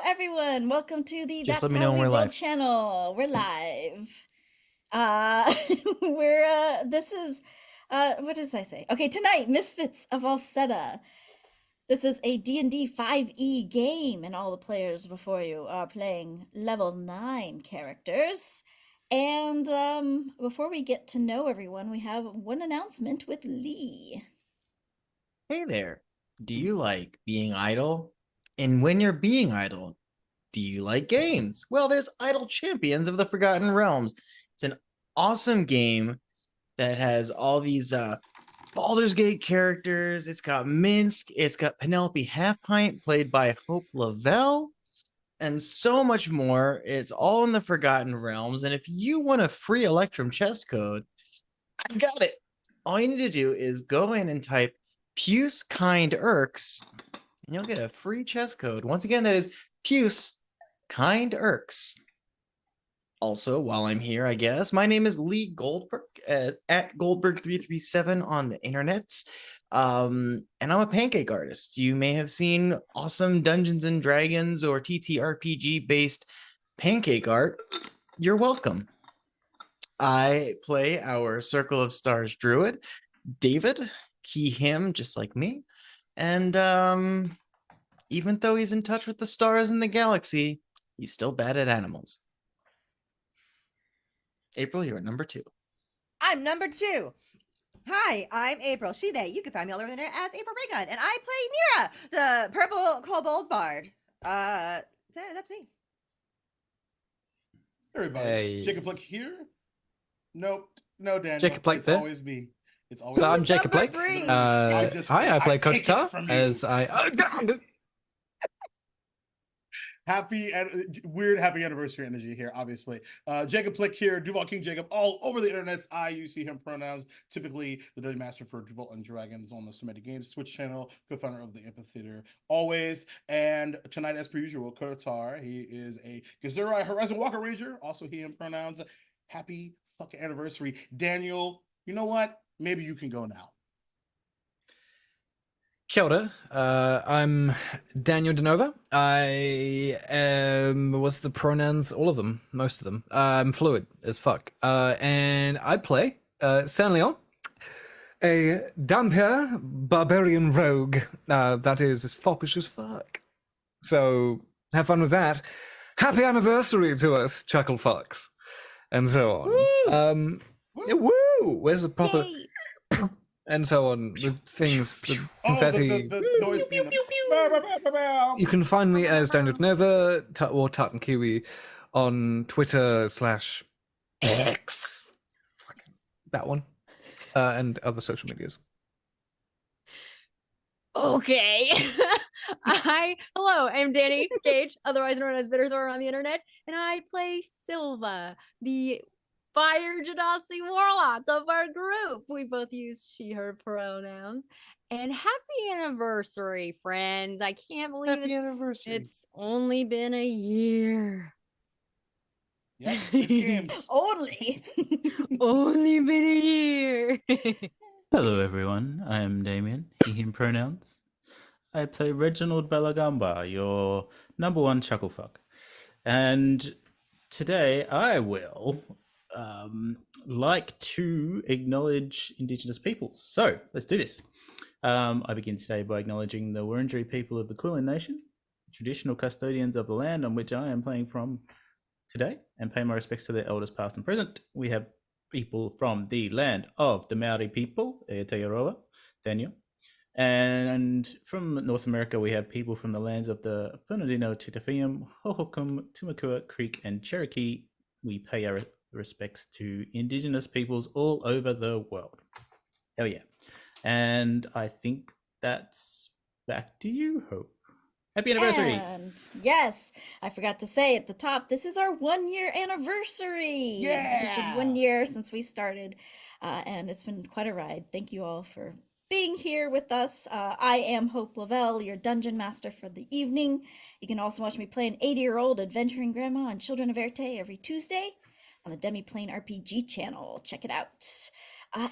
everyone. Welcome to the Just That's let me How know when We we're Roll live. channel. We're live. This is, what did I say? Okay, tonight, Misfits of Alseta. This is a D&D 5e game, and all the players before you are playing level 9 characters. And before we get to know everyone, we have one announcement with Lee. Hey there. Do you like being idle? And when you're being idle, do you like games? Well, there's Idle Champions of the Forgotten Realms. It's an awesome game that has all these Baldur's Gate characters. It's got Minsk. It's got Penelope Halfpint, played by Hope LaVelle, and so much more. It's all in the Forgotten Realms. And if you want a free Electrum chest code, I've got it. All you need to do is go in and type Puce Kind Irks, and you'll get a free chest code. Once again, that is Puce Kind Irks. Also, while I'm here, I guess, my name is Lee Goldberg, at Goldberg337 on the internets. And I'm a pancake artist. You may have seen awesome Dungeons and Dragons or TTRPG based pancake art. You're welcome. I play our Circle of Stars Druid, David, him, just like me. And even though he's in touch with the stars in the galaxy, he's still bad at animals. April, you're at number 2. I'm number 2. Hi, I'm April, she, they. You can find me all over the internet as April Raygun, and I play Nira, the purple kobold bard. That's me. Everybody, Hey. Jacob Plicque here. Nope, no, Daniel. Jacob Plicque it's there. always me. It's always. So I'm Who's Jacob number Plicque. 3? Hi, I play take it Kotatar from you. as I. Happy and weird happy anniversary energy here, obviously. Jacob Plicque here, Duval King Jacob, all over the internets. I use he, him pronouns. Typically, the Dirty Master for Duval and Dragons on the Somatic Games Twitch channel, co-founder of the Amphitheater, always. And tonight, as per usual, Kotatar. He is a Githzerai Horizon Walker Ranger, also he, him pronouns. Happy fucking anniversary. Daniel, you know what? Maybe you can go now. Kia ora. I'm Daniel Denova. I am. What's the pronouns? All of them. Most of them. I'm fluid as fuck. And I play San Leon, a Dhampir Barbarian rogue. That is as foppish as fuck. So have fun with that. Happy anniversary to us, chuckle fucks, and so on. Yeah, woo! Where's the proper? Yay! And so on, the things, the confetti. The noise. You can find me as Daniel Nova or Tartan Kiwi on Twitter /X, fucking that one, and other social medias. Okay. Hello, I'm Dani Gage, otherwise known as Bitterthorn on the internet, and I play Silva, the Fire Genasi Warlock of our group. We both use she, her pronouns. And happy anniversary, friends. I can't believe it's only been a year. Yeah, 6 games. Only. Only been a year. Hello everyone, I am Damien, he, him pronouns. I play Reginald Bellagamba, your number 1 chucklefuck. And today I will like to acknowledge Indigenous peoples. So let's do this. I begin today by acknowledging the Wurundjeri people of the Kulin Nation, traditional custodians of the land on which I am playing from today, and pay my respects to their elders past and present. We have people from the land of the Maori people, Aotearoa, Daniel. And from North America, we have people from the lands of the Bernardino, Titafium, Hohokam, Tumakua, Creek, and Cherokee. We pay our respects to Indigenous peoples all over the world. Hell yeah. And I think that's back to you, Hope. Happy anniversary. And yes, I forgot to say at the top, this is our 1-year anniversary. Yeah. It's been 1 year since we started, and it's been quite a ride. Thank you all for being here with us. I am Hope LaVelle, your dungeon master for the evening. You can also watch me play an 80-year-old adventuring grandma on Children of Erte every Tuesday on the Demi-Plane RPG channel. Check it out.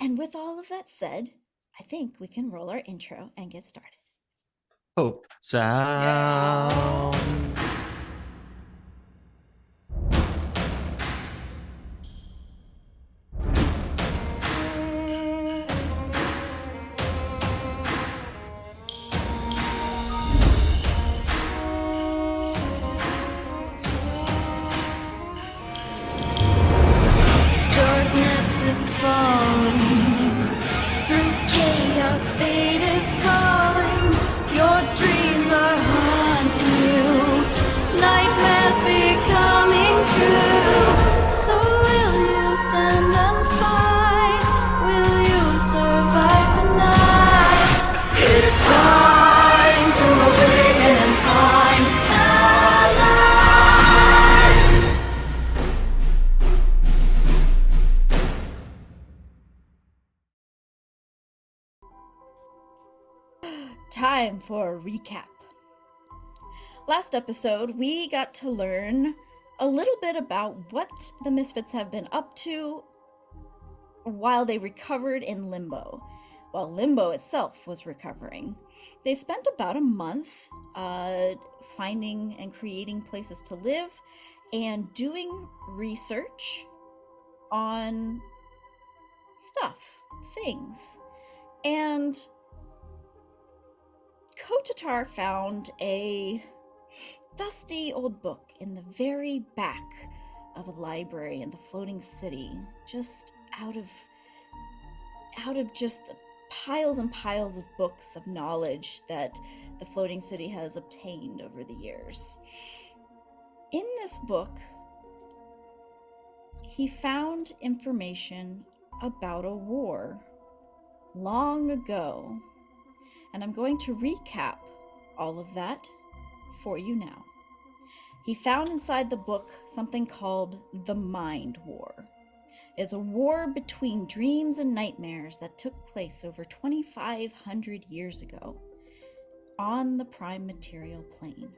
And with all of that said, I think we can roll our intro and get started. Hope sound. time for a recap. Last episode, we got to learn a little bit about what the Misfits have been up to while they recovered in Limbo, while Limbo itself was recovering. They spent about a month finding and creating places to live and doing research on stuff, things. And Kotatar found a dusty old book in the very back of a library in the floating city, just out of just piles and piles of books of knowledge that the floating city has obtained over the years. In this book, he found information about a war long ago, and I'm going to recap all of that for you now. He found inside the book something called the Mind War. It's a war between dreams and nightmares that took place over 2,500 years ago on the prime material plane.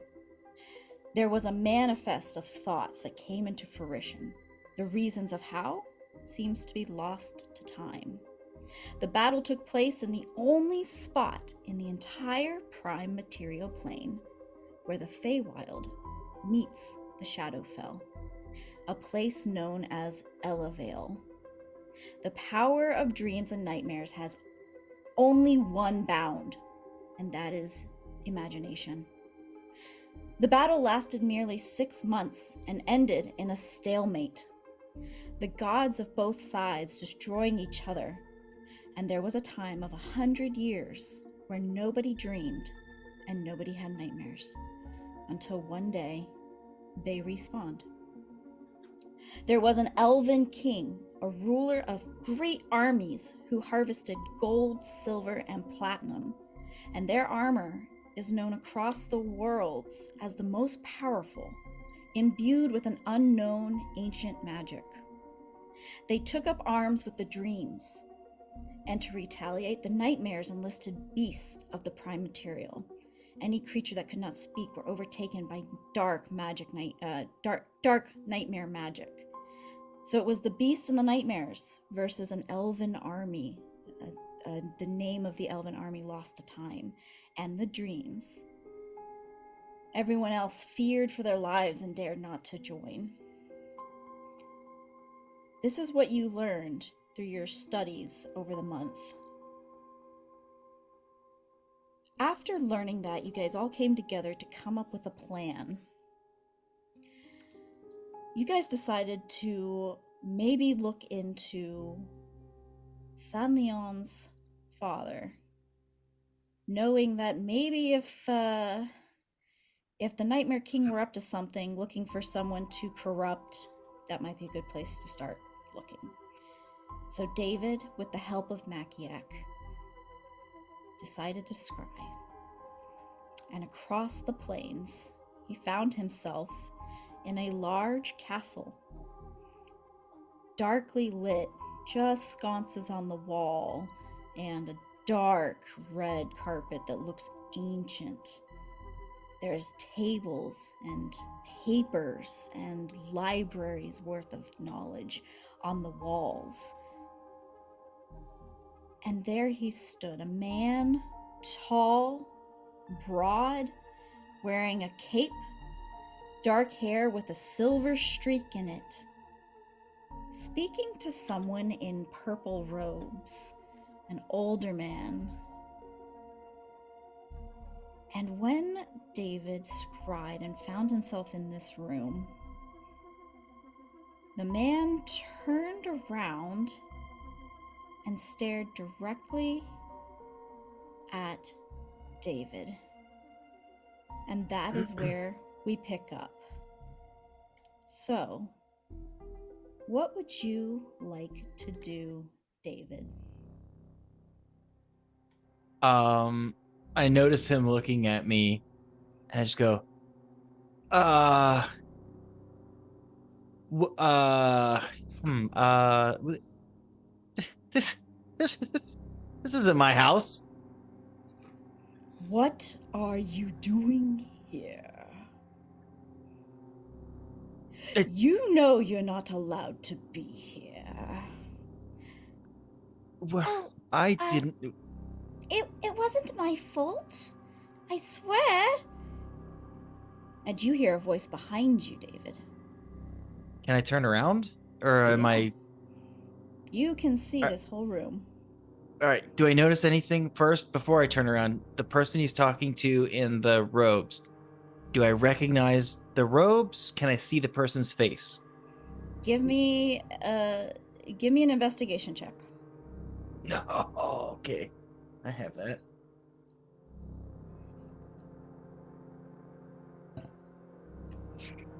There was a manifest of thoughts that came into fruition. The reasons of how seems to be lost to time. The battle took place in the only spot in the entire prime material plane where the Feywild meets the Shadowfell, a place known as LaVelle. The power of dreams and nightmares has only one bound, and that is imagination. The battle lasted nearly 6 months and ended in a stalemate. The gods of both sides destroying each other, and there was a time of 100 years where nobody dreamed and nobody had nightmares, until one day they respawned. There was an elven king, a ruler of great armies who harvested gold, silver, and platinum, and their armor is known across the worlds as the most powerful, imbued with an unknown ancient magic. They took up arms with the dreams, and to retaliate, the nightmares enlisted beasts of the prime material. Any creature that could not speak were overtaken by dark nightmare magic. So it was the beasts and the nightmares versus an elven army, the name of the elven army lost to time, and the dreams. Everyone else feared for their lives and dared not to join. This is what you learned through your studies over the month. After learning that, you guys all came together to come up with a plan. You guys decided to maybe look into San'Leon's father, knowing that maybe if the Nightmare King were up to something, looking for someone to corrupt, that might be a good place to start looking. So David, with the help of Makiak, decided to scry. And across the plains, he found himself in a large castle, darkly lit, just sconces on the wall, and a dark red carpet that looks ancient. There's tables and papers and libraries worth of knowledge on the walls. And there he stood, a man, tall, broad, wearing a cape, dark hair with a silver streak in it, speaking to someone in purple robes, an older man. And when David scried and found himself in this room, the man turned around and stared directly at David. And that is where we pick up. So, what would you like to do, David? I notice him looking at me, and I just go, this isn't my house. What are you doing here? You know you're not allowed to be here. Well, I didn't. It wasn't my fault. I swear. And you hear a voice behind you, David. Can I turn around? Or am Yeah. I. You can see this whole room. Alright, do I notice anything first before I turn around? The person he's talking to in the robes. Do I recognize the robes? Can I see the person's face? Give me an investigation check. No. Okay. I have that.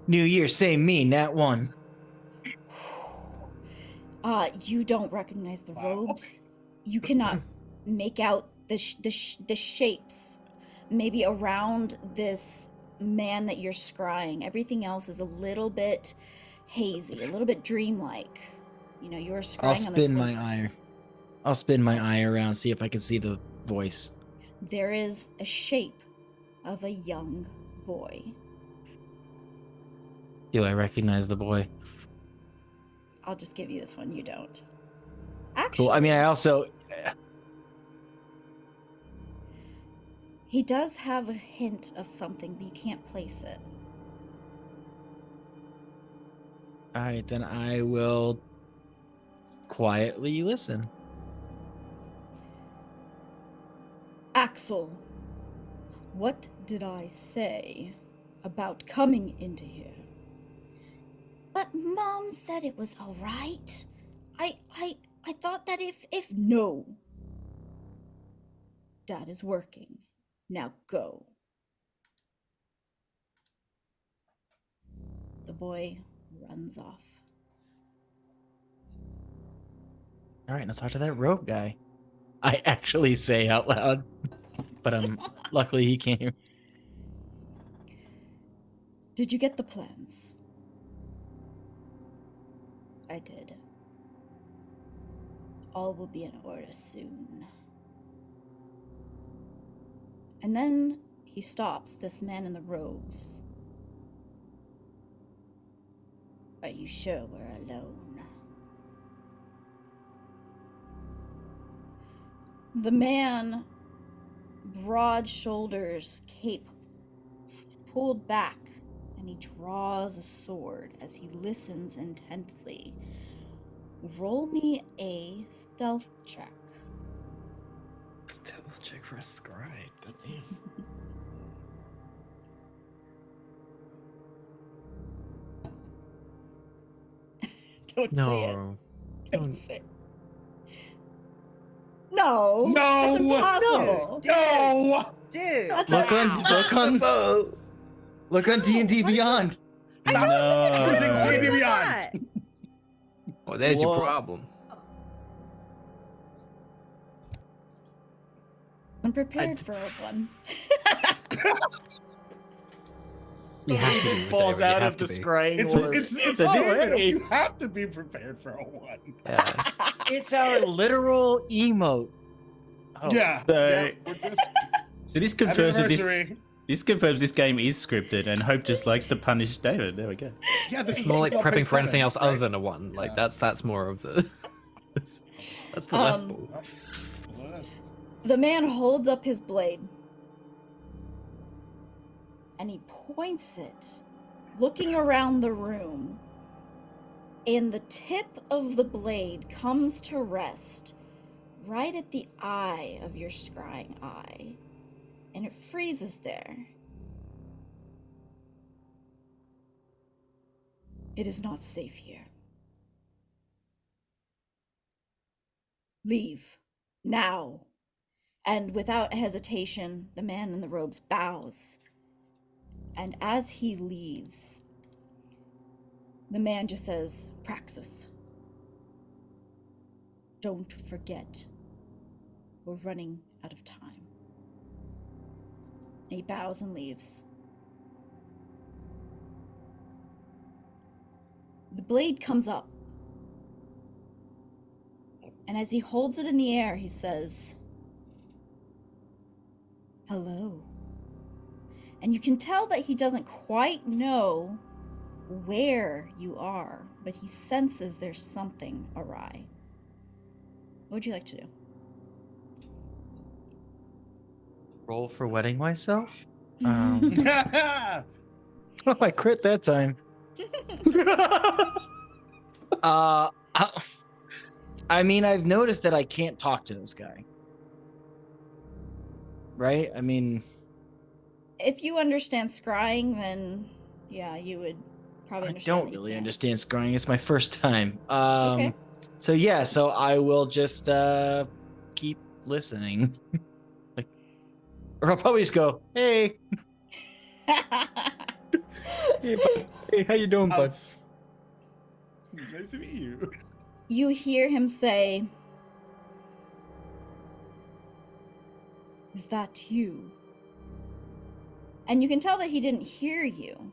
New Year, same me, nat 1. You don't recognize the Wow. robes. You cannot make out the shapes. Maybe around this man that you're scrying. Everything else is a little bit hazy, a little bit dreamlike. You know, you're scrying I'll on this spin one my person. eye. I'll spin my eye around, see if I can see the voice. There is a shape of a young boy. Do I recognize the boy? I'll just give you this one. You don't. Actually, Cool. I mean, I also. he does have a hint of something, but you can't place it. Alright, then I will quietly listen. Axel, what did I say about coming into here? But Mom said it was all right. I thought that if no. Dad is working. Now go. The boy runs off. Alright, let's talk to that rogue guy. I actually say out loud. But luckily he came. Did you get the plans? I did. All will be in order soon. And then he stops, this man in the robes. Are you sure we're alone? The man, broad shoulders, cape pulled back, and he draws a sword as he listens intently. Roll me a stealth check. Stealth check for a scribe. Goddamn. Don't say it. No. Don't say it. No. No. That's impossible. No. Dude. That's Look on D&D Beyond. I know, look at Losing her. D&D Look Beyond. at that. Oh, there's your What? problem. I'm prepared for one. You have to be. Falls David, you out have of to the be. scrying It's orb. it's So all this- right. You have to be prepared for a one. Yeah. It's our literal emote. Oh. Yeah. So- yeah, we're just So this happy confirms that anniversary. this confirms this game is scripted, and Hope just likes to punish David. There we go. Yeah, this It's is more like all prepping big for anything seven, else right? other than a one. Like Yeah. that's more of the that's the Um, level. That's what it is. The man holds up his blade. And he points it, looking around the room. And the tip of the blade comes to rest right at the eye of your scrying eye. And it freezes there. It is not safe here. Leave. Now. And without hesitation, the man in the robes bows. And as he leaves, the man just says, Praxis. Don't forget. We're running out of time. And he bows and leaves. The blade comes up. And as he holds it in the air, he says, Hello. And you can tell that he doesn't quite know where you are, but he senses there's something awry. What would you like to do? Roll for wetting myself. Yeah. Oh, I crit that time. I mean, I've noticed that I can't talk to this guy. Right? I mean, If you understand scrying, then yeah, you would probably I understand. don't that you really can't. understand scrying. It's my first time. Okay. So yeah, so I will just keep listening. Like, or I'll probably just go, hey. Hey, bud. Hey, how you doing, bud? Nice to meet you. You hear him say, "Is that you?" And you can tell that he didn't hear you.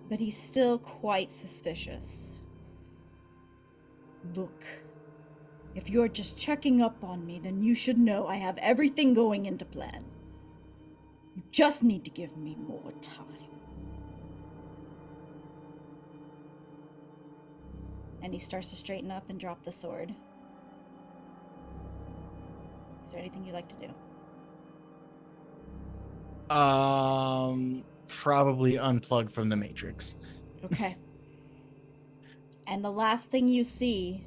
But he's still quite suspicious. "Look, if you're just checking up on me, then you should know I have everything going into plan. You just need to give me more time." And he starts to straighten up and drop the sword. Is there anything you'd like to do? Probably unplug from the Matrix. Okay. And the last thing you see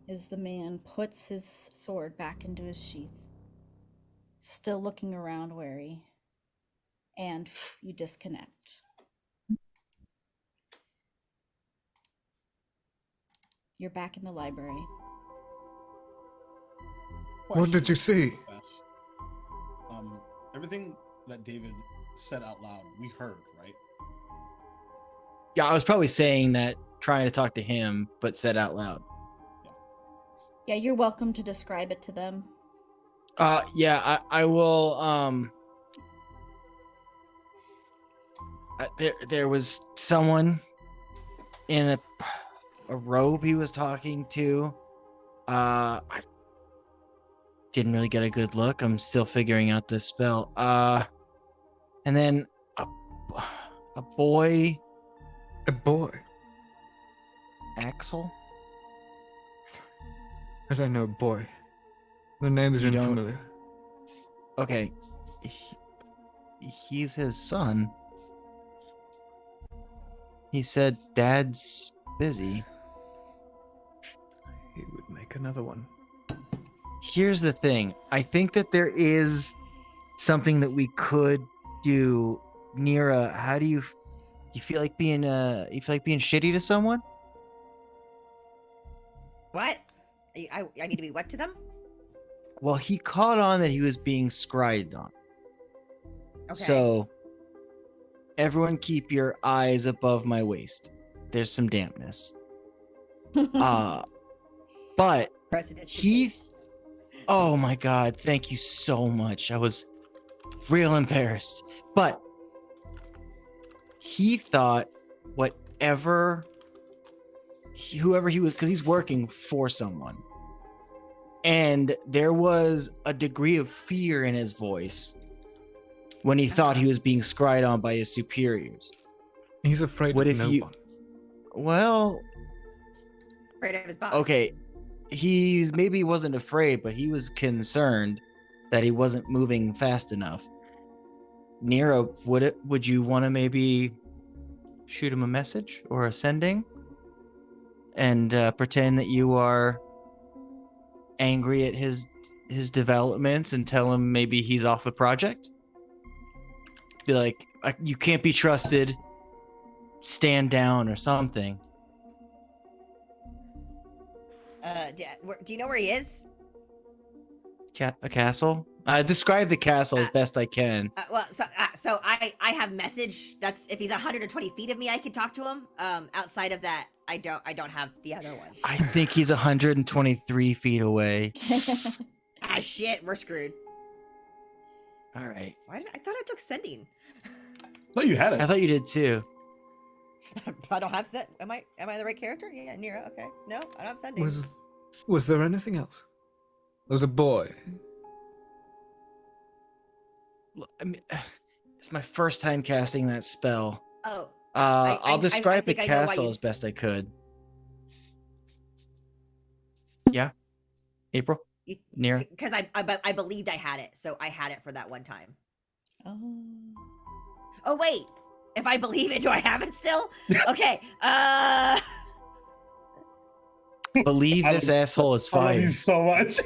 is the man puts his sword back into his sheath, still looking around wary, and you disconnect. You're back in the library. What did you see? Fast. Everything that David said out loud, we heard, right? Yeah, I was probably saying that, trying to talk to him, but said out loud. Yeah, you're welcome to describe it to them. Yeah, I will. There was someone in a robe he was talking to. I didn't really get a good look. I'm still figuring out this spell. And then a boy, A boy. Axel. I don't know, boy. The name is You don't- unfamiliar. Okay, he's his son. He said Dad's busy. He would make another one. Here's the thing. I think that there is something that we could do. Nira, how do you feel like being shitty to someone? What? I need to be what to them? Well, he caught on that he was being scried on. Okay. So everyone keep your eyes above my waist. There's some dampness. But Precedence. Heath, oh my god, thank you so much. I was real embarrassed. But he thought whoever he was, because he's working for someone. And there was a degree of fear in his voice when he thought he was being scried on by his superiors. He's afraid What of if no you- one. Well, Afraid of his boss. okay, he maybe wasn't afraid, but he was concerned that he wasn't moving fast enough. Nira, would you want to maybe shoot him a message or a sending and pretend that you are angry at his developments and tell him maybe he's off the project? Be like, you can't be trusted, stand down or something. Do you know where he is? A castle? Describe the castle as best I can. So I have message. That's if he's 120 feet of me, I can talk to him. Outside of that, I don't have the other one. I think he's 123 feet away. Ah, shit, we're screwed. All right. I thought I took sending. No, you had it. I thought you did too. I don't have send. Am I the right character? Yeah, Nira. Okay. No, I don't have sending. Was there anything else? There's a boy. I mean, it's my first time casting that spell. Oh, I'll describe the think I know why castle you- as best I could. Yeah, April, Nira. because I believed I had it, so I had it for that one time. Oh. Oh wait, if I believe it, do I have it still? Okay. Believe this asshole is I love you fired. so much.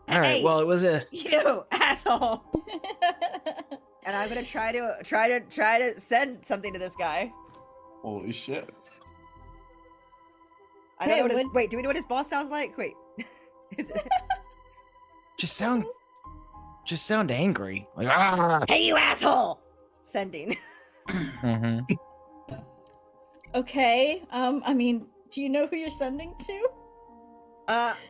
All right. Hey, Well, it was a. you asshole. And I'm gonna try to send something to this guy. Holy shit. I don't Hey, know what his, would- wait, do we know what his boss sounds like? Wait. Is it- Just sound angry. Like ah. Hey, you asshole! Sending. Mhm. Okay. I mean, do you know who you're sending to?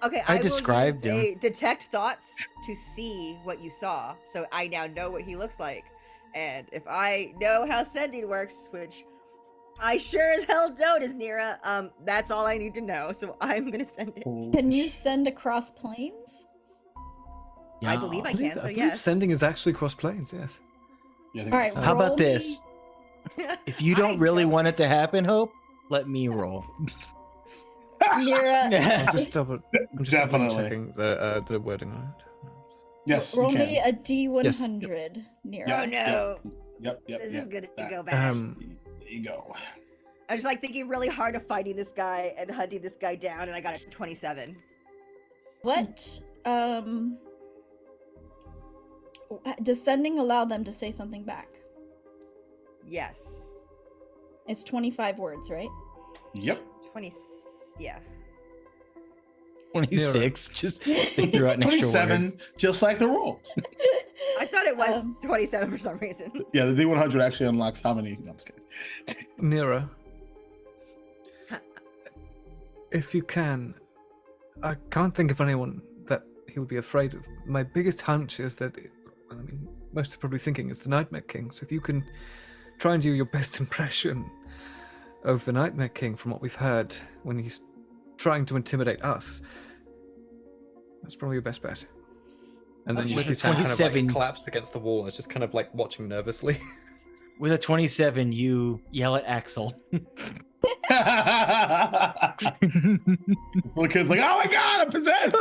Okay. I will described use him. a detect thoughts to see what you saw, so I now know what he looks like. And if I know how sending works, which I sure as hell don't, is Nira, that's all I need to know. So I'm gonna send it. Can you send across planes? I believe I can. So I believe yes. sending is actually cross planes. Yes. Yeah, I think All that's- right, How roll about this? If you don't really want it to happen, Hope, let me roll. Nira, I'm just double Definitely. checking the wording on it. Yes, roll you me can. a D100, Nira. Yeah. Oh no. Yep. This is gonna That- go bad. There you go. I was like thinking really hard of fighting this guy and hunting this guy down, and I got a 27. What? Does sending allow them to say something back? Yes. It's 25 words, right? Yep. 20. Yeah. 26. Just they threw out an extra 27, word. just like the roll. I thought it was Um, 27 for some reason. Yeah, the D100 actually unlocks how many? No, I'm just kidding. Nira, if you can, I can't think of anyone that he would be afraid of. My biggest hunch is that, I mean, most are probably thinking it's the Nightmare King. So if you can try and do your best impression of the Nightmare King from what we've heard when he's trying to intimidate us, that's probably your best bet. And then you With see a Sam kind of 27 like collapsed against the wall. It's just kind of like watching nervously. With a 27, you yell at Axel. Little kid's like, oh my god, I'm possessed.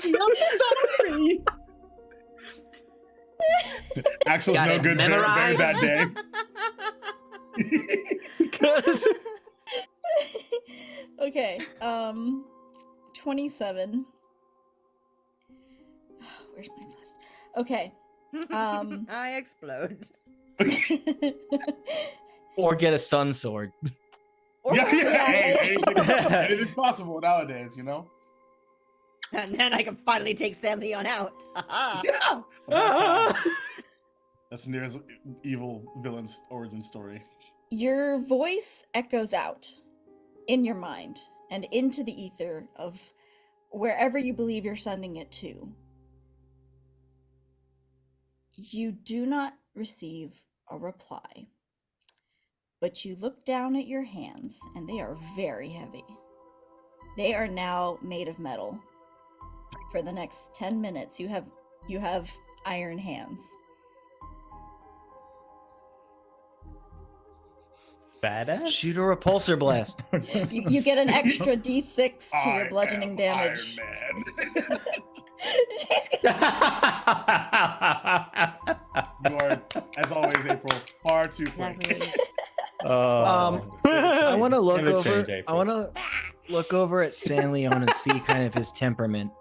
I'm sorry. Axel's Got no it good very memorized? that day. Okay, 27. Where's my list? Okay. I explode. Or get a sun sword. Or- Hey, anything's possible nowadays, you know? And then I can finally take Sam Leon out. Yeah. That's Nira's evil villain's origin story. Your voice echoes out in your mind and into the ether of wherever you believe you're sending it to. You do not receive a reply, but you look down at your hands and they are very heavy. They are now made of metal. For the next 10 minutes, you have iron hands. Badass. Shoot a repulsor blast. You get an extra d6 to your I bludgeoning am damage. Iron Man. She's gonna- You are, as always, April, far too quick. I want to look Give it a over. change, I April. want to look over at San Leon and see kind of his temperament.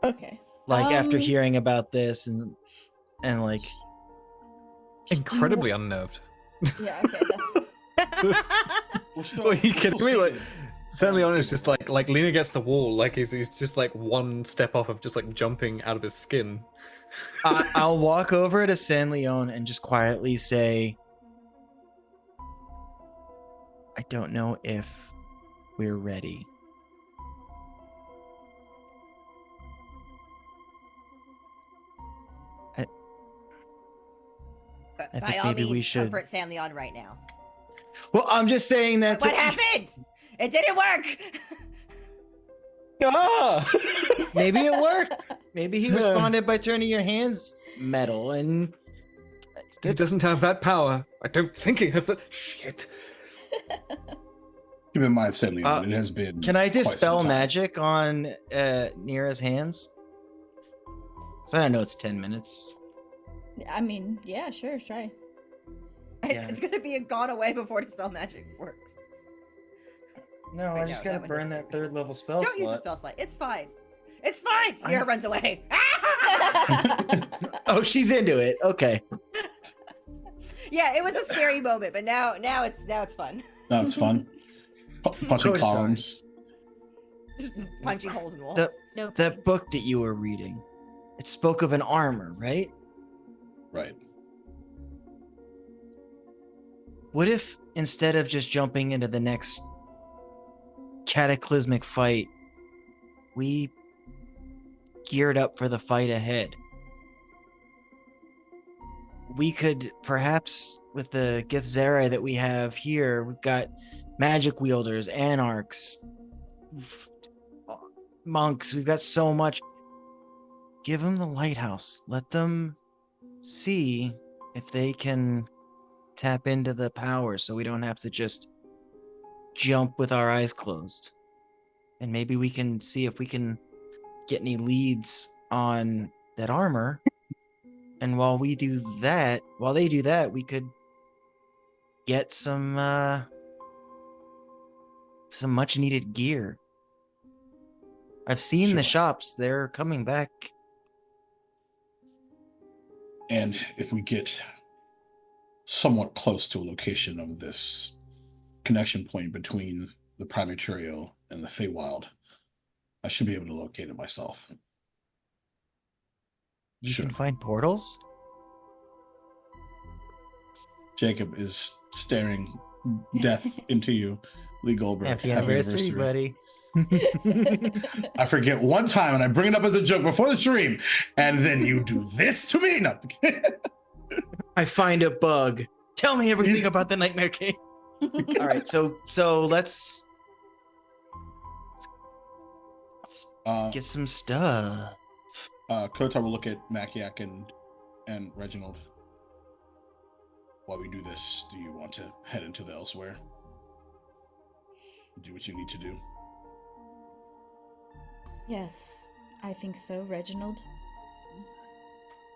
Okay. Like after Um, hearing about this and like Incredibly unnerved. Yeah, okay, that's We're still, Are you we're kidding still me? Like, seeing- Stanley on is just like leaning against the wall, like he's just like one step off of just like jumping out of his skin. I'll walk over to San Leon and just quietly say, I don't know if we're ready. But I by think all maybe we means, should- comfort Sam Leon right now. Well, I'm just saying that. What happened? It didn't work. Ah! Maybe it worked. Maybe he responded by turning your hands metal, and He doesn't have that power. I don't think he has that. Shit. Keep in mind, Stanley, Uh, it has been. can I quite some dispel time. magic on Nira's hands? 'Cause I don't know it's 10 minutes. I mean, yeah, sure, try. Yeah. It's gonna be gone away before dispel magic works. No, Wait, I just no, gotta that one burn doesn't that work. 3rd level spell Don't use the slot. spell slot. It's fine. It's fine. I- Nira runs away. Oh, she's into it. Okay. Yeah, it was a scary moment, but now it's fun. No, it's fun. Punching Kotatar. columns. Just punching holes in walls. The- No. That book that you were reading, it spoke of an armor, right? Right. What if instead of just jumping into the next cataclysmic fight, we geared up for the fight ahead? We could perhaps, with the Githzerai that we have here, we've got magic wielders, anarchs, monks, we've got so much. Give them the lighthouse. Let them see if they can tap into the power so we don't have to just jump with our eyes closed. And maybe we can see if we can get any leads on that armor. And while they do that, we could get some much needed gear. I've seen the Sure. shops, they're coming back. And if we get somewhat close to a location of this connection point between the Prime Material and the Feywild, I should be able to locate it myself. You Sure. can find portals? Jacob is staring death into you, Lee Goldberg. Happy anniversary, buddy. I forget one time and I bring it up as a joke before the stream, and then you do this to me. No. I find a bug. Tell me everything about the Nightmare King. All right, so let's get some stuff. Kotatar will look at Makiak and Reginald. While we do this, do you want to head into the elsewhere? Do what you need to do. Yes, I think so, Reginald.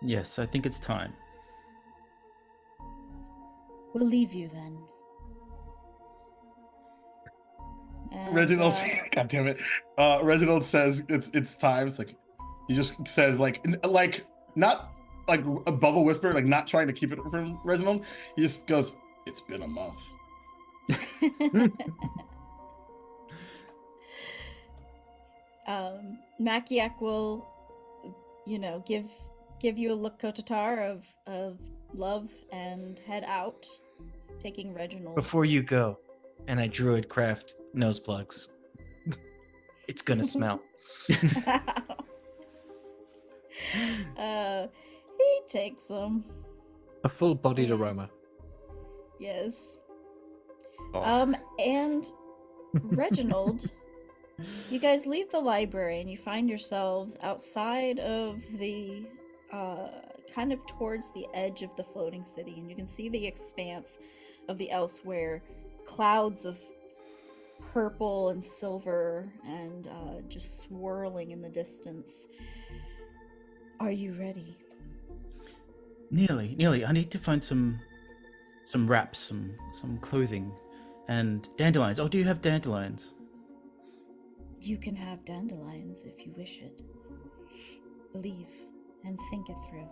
Yes, I think it's time. We'll leave you then. And, Reginald, God damn it. Reginald says it's time. It's like he just says like not like above a whisper, like not trying to keep it from Reginald. He just goes, "It's been a month." Makiak will, give you a look, Kotatar, of love and head out, taking Reginald. Before you go, and I druid craft nose plugs. It's gonna smell. He takes them. A full-bodied Yeah. aroma. Yes. Oh. And Reginald, you guys leave the library and you find yourselves outside of the kind of towards the edge of the floating city, and you can see the expanse of the elsewhere, clouds of purple and silver and just swirling in the distance. Are you ready? Nearly. I need to find some wraps, some clothing, and dandelions. Oh, do you have dandelions? You can have dandelions if you wish it. Believe and think it through.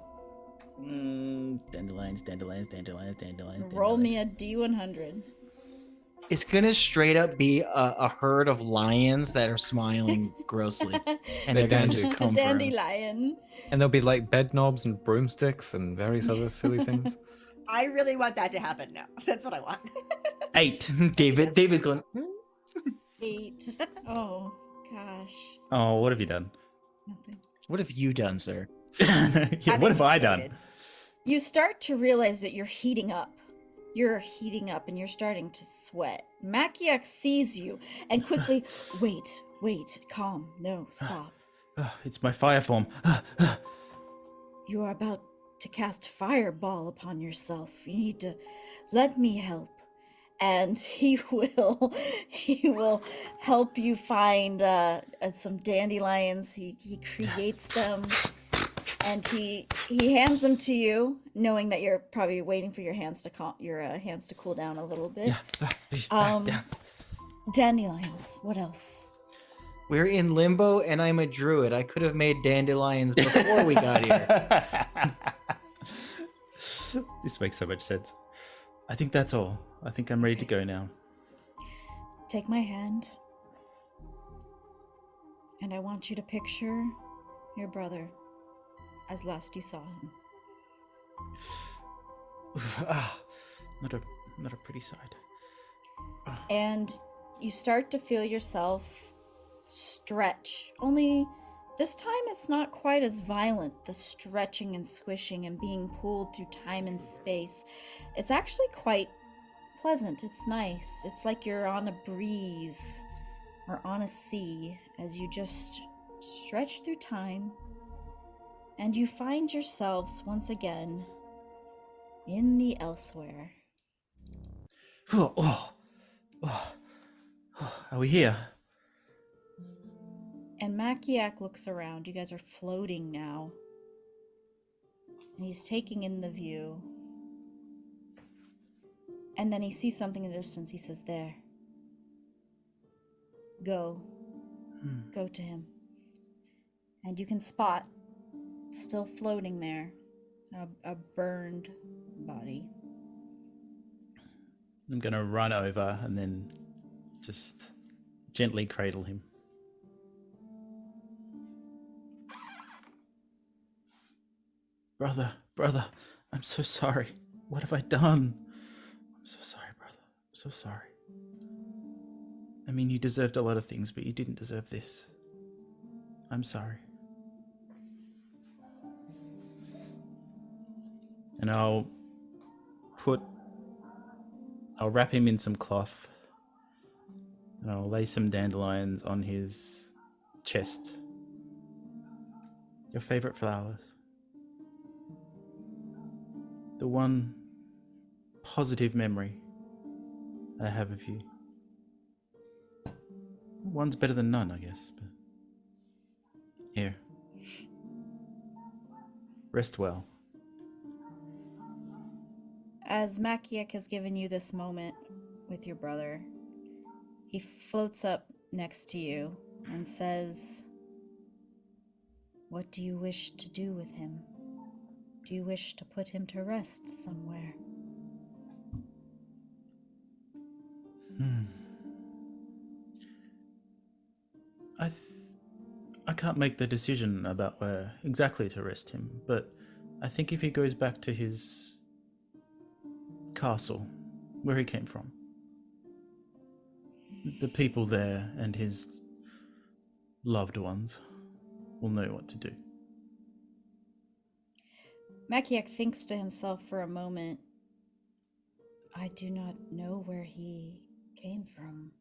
Dandelions. Roll me a D100. It's gonna straight up be a herd of lions that are smiling grossly, and they're gonna just The come for him. dandelion. And there'll be like bed knobs and broomsticks and various other silly things. I really want that to happen now. That's what I want. 8. David's going. 8. Oh, gosh. Oh, what have you done? Nothing. What have you done, sir? Yeah, what have I done? Anticipated. You start to realize that you're heating up. You're heating up and you're starting to sweat. Makiak sees you and quickly, wait, Wait, calm. No, stop. It's my fire form. You are about to cast fireball upon yourself. You need to let me help. And he will help you find some dandelions. He creates them, and he hands them to you, knowing that you're probably waiting for your hands to cool down a little bit. Dandelions. What else? We're in limbo, and I'm a druid. I could have made dandelions before we got here. This makes so much sense. I think that's all. I think I'm ready to go now. Take my hand, and I want you to picture your brother as last you saw him. Not a pretty sight. And you start to feel yourself stretch. Only this time it's not quite as violent, the stretching and squishing and being pulled through time and space. It's actually quite pleasant. It's nice. It's like you're on a breeze or on a sea as you just stretch through time, and you find yourselves once again in the elsewhere. Are we here? And Makiak looks around. You guys are floating now. And he's taking in the view. And then he sees something in the distance. He says, there. Go. Go to him. And you can spot, still floating there, a burned body. I'm gonna run over and then just gently cradle him. Brother, I'm so sorry. What have I done? I'm so sorry, brother. I'm so sorry. I mean, you deserved a lot of things, but you didn't deserve this. I'm sorry. And I'll wrap him in some cloth, and I'll lay some dandelions on his chest. Your favorite flowers. The one positive memory I have of you. One's better than none, I guess. But here. Rest well. As Makiak has given you this moment with your brother, he floats up next to you and says, what do you wish to do with him? Do you wish to put him to rest somewhere? I can't make the decision about where exactly to rest him, but I think if he goes back to his castle, where he came from, the people there and his loved ones will know what to do. Makiak thinks to himself for a moment. I do not know where he came from.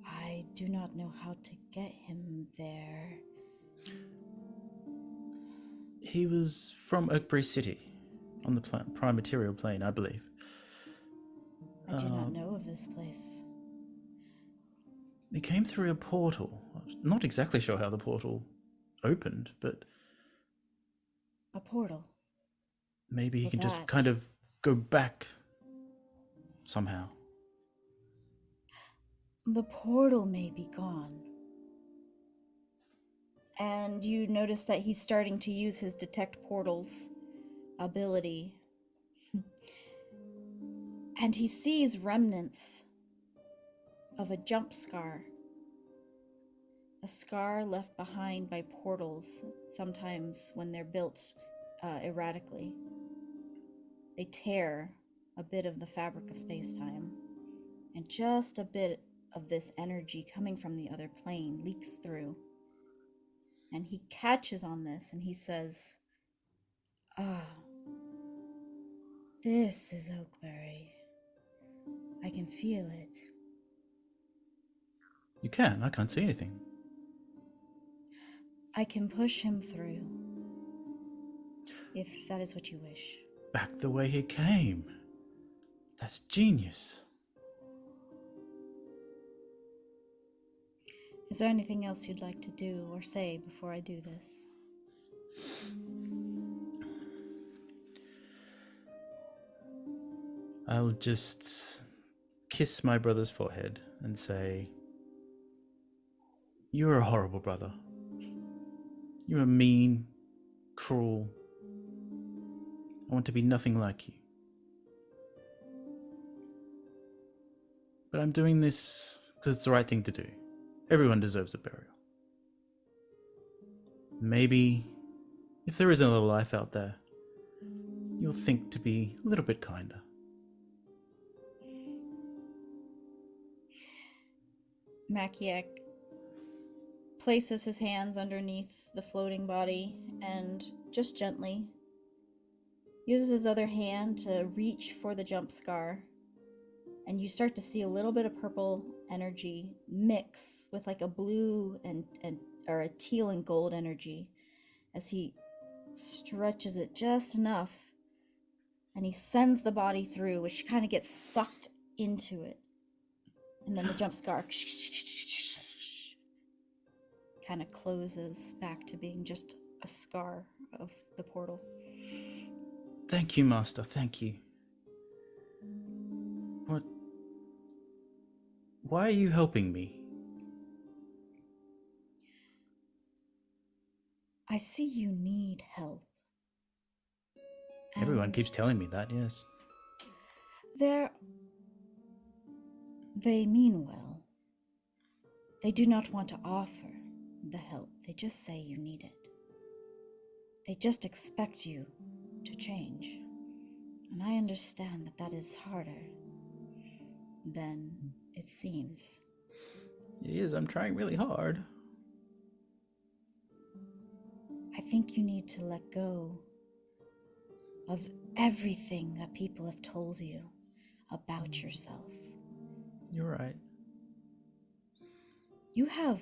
I do not know how to get him there. He was from Oakbury City, on the prime material plane, I believe. I do not know of this place. He came through a portal. I'm not exactly sure how the portal opened, but A portal. maybe he Well, can just that- kind of go back somehow. The portal may be gone. And you notice that he's starting to use his detect portals ability. And he sees remnants of a jump scar. A scar left behind by portals, sometimes when they're built erratically. They tear a bit of the fabric of space-time, and just a bit of this energy coming from the other plane leaks through. And he catches on this and he says, this is Oakbury. I can feel it. You can. I can't see anything. I can push him through, if that is what you wish. Back the way he came. That's genius. Is there anything else you'd like to do or say before I do this? I'll just kiss my brother's forehead and say, "You're a horrible brother. You are mean, cruel. I want to be nothing like you. But I'm doing this because it's the right thing to do. Everyone deserves a burial. Maybe, if there is another life out there, you'll think to be a little bit kinder." Makiek places his hands underneath the floating body and just gently uses his other hand to reach for the jump scar. And you start to see a little bit of purple energy mix with like a blue and or a teal and gold energy as he stretches it just enough, and he sends the body through, which kind of gets sucked into it. And then the jump scar kind of closes back to being just a scar of the portal. Thank you, Master. Thank you. What? Why are you helping me? I see you need help. Everyone And keeps telling me that, yes. They mean well. They do not want to offer the help. They just say you need it. They just expect you to change. And I understand that that is harder than it seems. It is. I'm trying really hard. I think you need to let go of everything that people have told you about yourself. You're right. You have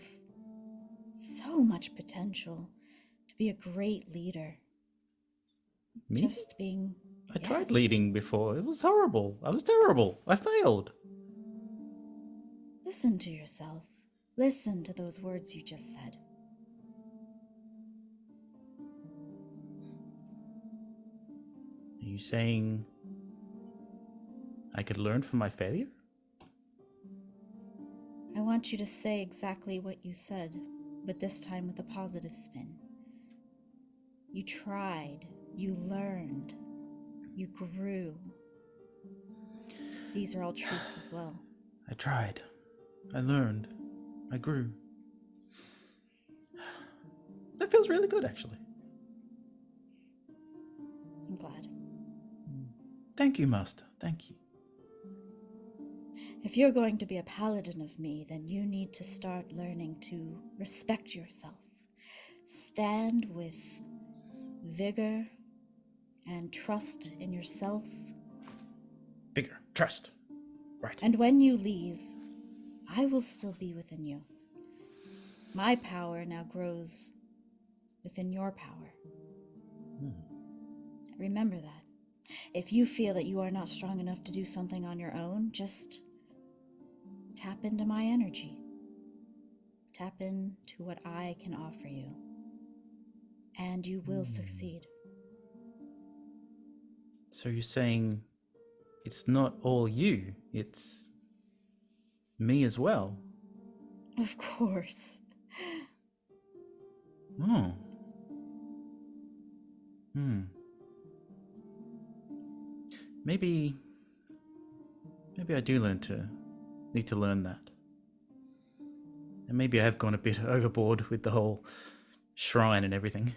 so much potential to be a great leader. Me? Just being... I tried Yes. leading before. It was horrible. I was terrible. I failed. Listen to yourself. Listen to those words you just said. Are you saying I could learn from my failure? I want you to say exactly what you said, but this time with a positive spin. You tried. You learned. You grew. These are all truths as well. I tried. I learned. I grew. That feels really good, actually. I'm glad. Thank you, Master. Thank you. If you're going to be a paladin of me, then you need to start learning to respect yourself. Stand with vigor and trust in yourself. Vigor. Trust. Right. And when you leave, I will still be within you. My power now grows within your power. Remember that. If you feel that you are not strong enough to do something on your own, just tap into my energy. Tap into what I can offer you. And you will succeed. So you're saying it's not all you, it's me as well? Of course. Oh. Maybe I do need to learn that. And maybe I have gone a bit overboard with the whole shrine and everything.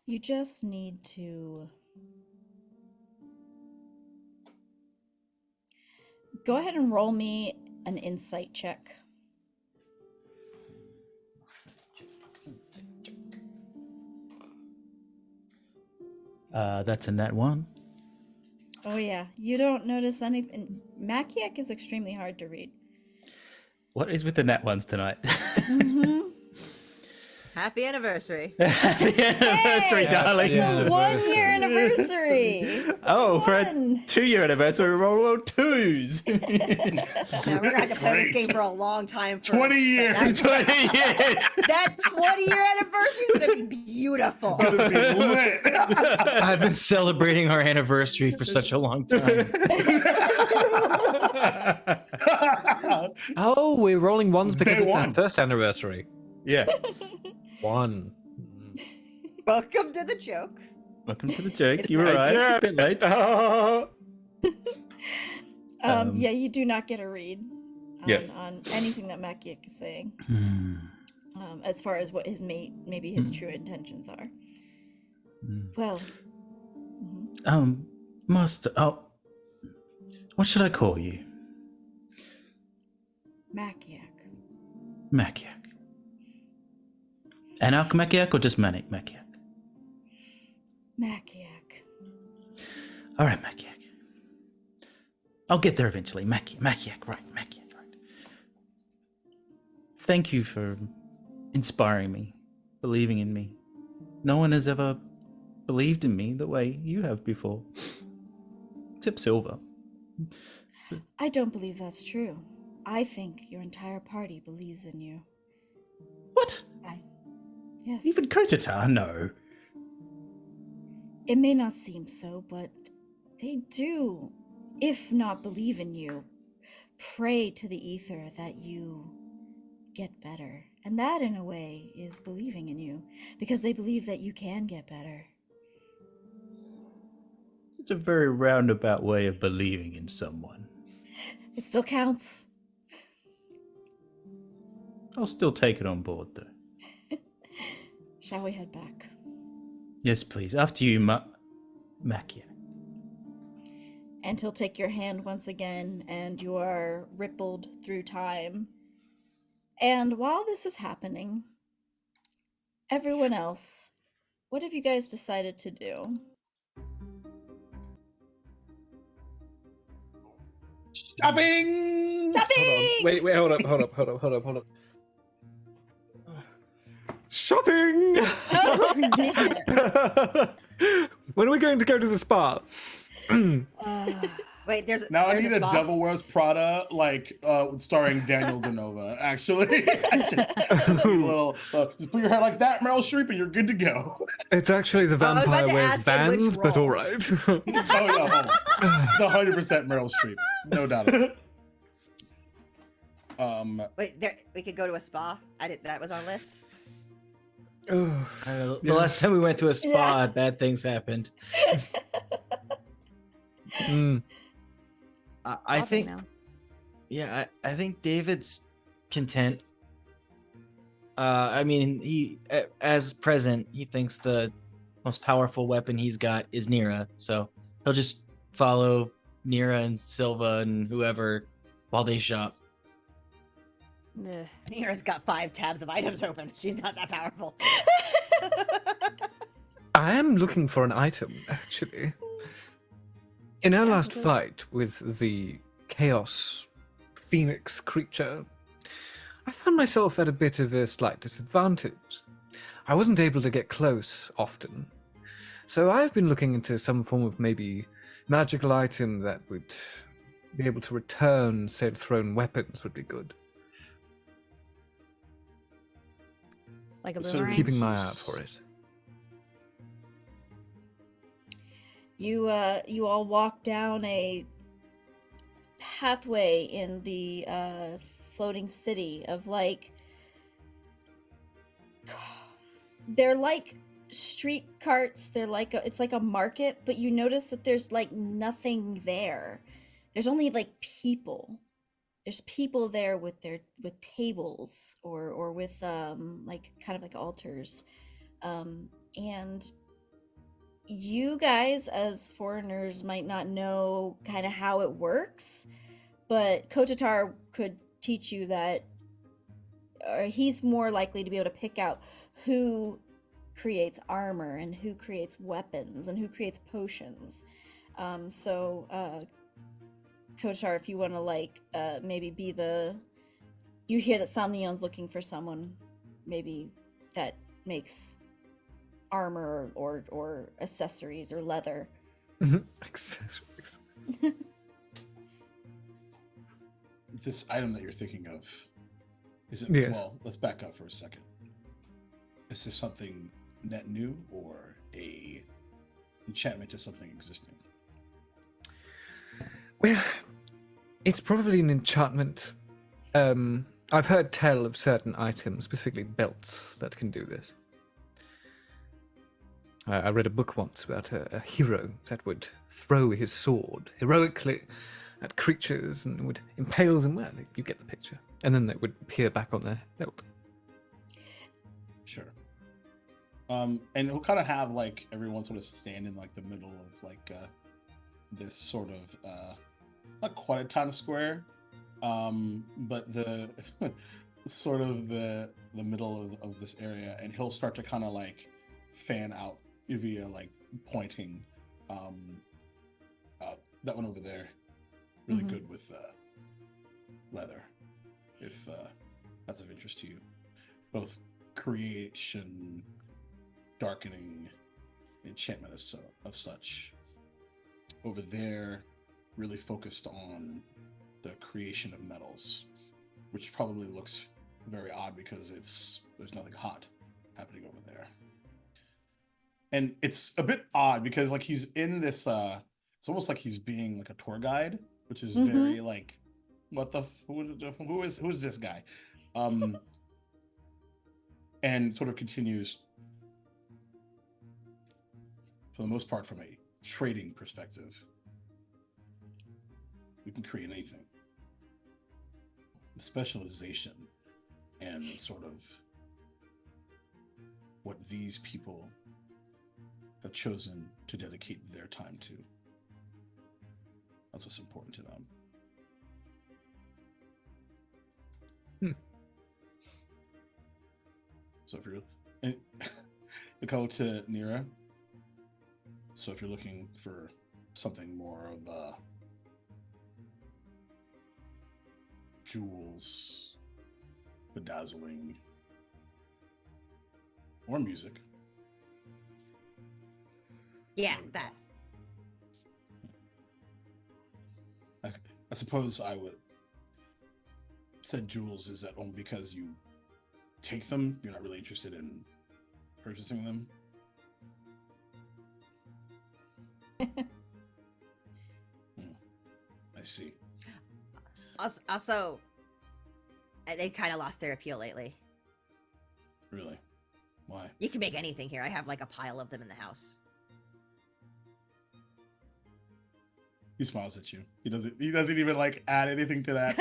You just need to go ahead and roll me an insight check. That's a nat 1. Oh yeah, you don't notice anything. Makiak is extremely hard to read. What is with the net ones tonight? Mm-hmm. Happy anniversary. Happy anniversary, Hey, darling. it's a 1-year anniversary. Oh, for a One. 2-year anniversary, roll twos. Now we're gonna have to play this Great. game for a long time. 20 years. 20 years. That 20-year anniversary is gonna be beautiful. Gonna be lit. I've been celebrating our anniversary for such a long time. Oh, we're rolling ones because Day it's our one. first anniversary. Yeah. 1. Welcome to the joke. Welcome to the joke. It's You were nice. right. It's a bit late. Yeah, you do not get a read on, Yeah. on anything that Makiak is saying, Hmm. as far as what his maybe his true intentions are. Well, mhm. Master. Oh, what should I call you? Makiak. Makiak. Anarch Makiak or just Manic Makiak? Makiak. All right, Makiak. I'll get there eventually. Makiak, right? Makiak, right? Thank you for inspiring me, believing in me. No one has ever believed in me the way you have before, except Silva. I don't believe that's true. I think your entire party believes in you. What? Yes. Even Kotatar? No. It may not seem so, but they do, if not believe in you, pray to the ether that you get better. And that, in a way, is believing in you, because they believe that you can get better. It's a very roundabout way of believing in someone. It still counts. I'll still take it on board, though. Shall we head back? Yes, please. After you, Makia. And he'll take your hand once again, and you are rippled through time. And while this is happening, everyone else, what have you guys decided to do? Shopping. Shopping! Wait, hold up. Shopping! Oh, damn it. When are we going to go to the spa? Wait, there's Now I there's need a spa? Devil Wears Prada, like starring Daniel Denova. Actually, just put your hair like that, Meryl Streep, and you're good to go. It's actually the I was about vampire to wears ask him which Vans, but role. all right. Oh yeah, it's 100% Meryl Streep, no doubt about it. Wait, there we could go to a spa. I did that was on the list. The last time we went to a spa, bad things happened. Mm. I Nothing think, now. yeah, I think David's content. I mean, he, as present, he thinks the most powerful weapon he's got is Nira, so he'll just follow Nira and Silva and whoever while they shop. Ugh. Nira's got 5 tabs of items open. She's not that powerful. I am looking for an item, actually. In our last fight with the Chaos Phoenix creature, I found myself at a bit of a slight disadvantage. I wasn't able to get close often, so I've been looking into some form of maybe magical item that would be able to return, say, thrown weapons would be good. Like a So boomerang. Keeping my eye out for it. You all walk down a pathway in the floating city of like they're like street carts. They're like it's like a market, but you notice that there's like nothing there. There's only like people. There's people there with tables or with like kind of like altars, and you guys as foreigners might not know kind of how it works, but Kotatar could teach you that, or he's more likely to be able to pick out who creates armor and who creates weapons and who creates potions. Kotatar, if you want to like maybe be you hear that Sanlion's looking for someone, maybe that makes armor or accessories or leather. Accessories. This item that you're thinking of, is it? Yes. Well, let's back up for a second. Is this something net new or a enchantment to something existing? Well, it's probably an enchantment. I've heard tell of certain items, specifically belts, that can do this. I read a book once about a hero that would throw his sword heroically at creatures and would impale them. Well, you get the picture. And then they would appear back on their belt. Sure. And he'll kind of have like everyone sort of stand in like the middle of like this sort of not quite a town square, but the sort of the middle of this area, and he'll start to kind of like fan out via like pointing that one over there, really good with leather, if that's of interest to you, both creation, darkening, enchantment of such. Over there, really focused on the creation of metals, which probably looks very odd because there's nothing hot happening over there. And it's a bit odd because like he's in this it's almost like he's being like a tour guide, which is very like, what the who is this guy? And sort of continues for the most part from a trading perspective. We can create anything. The specialization and sort of what these people have chosen to dedicate their time to. That's what's important to them. So if you're we go to Nira. So if you're looking for something more of jewels, bedazzling, or music. Yeah, that. I suppose I would said jewels. Is that only because you take them? You're not really interested in purchasing them? I see. Also, they kind of lost their appeal lately. Really? Why? You can make anything here. I have like a pile of them in the house. He smiles at you. He doesn't even like add anything to that.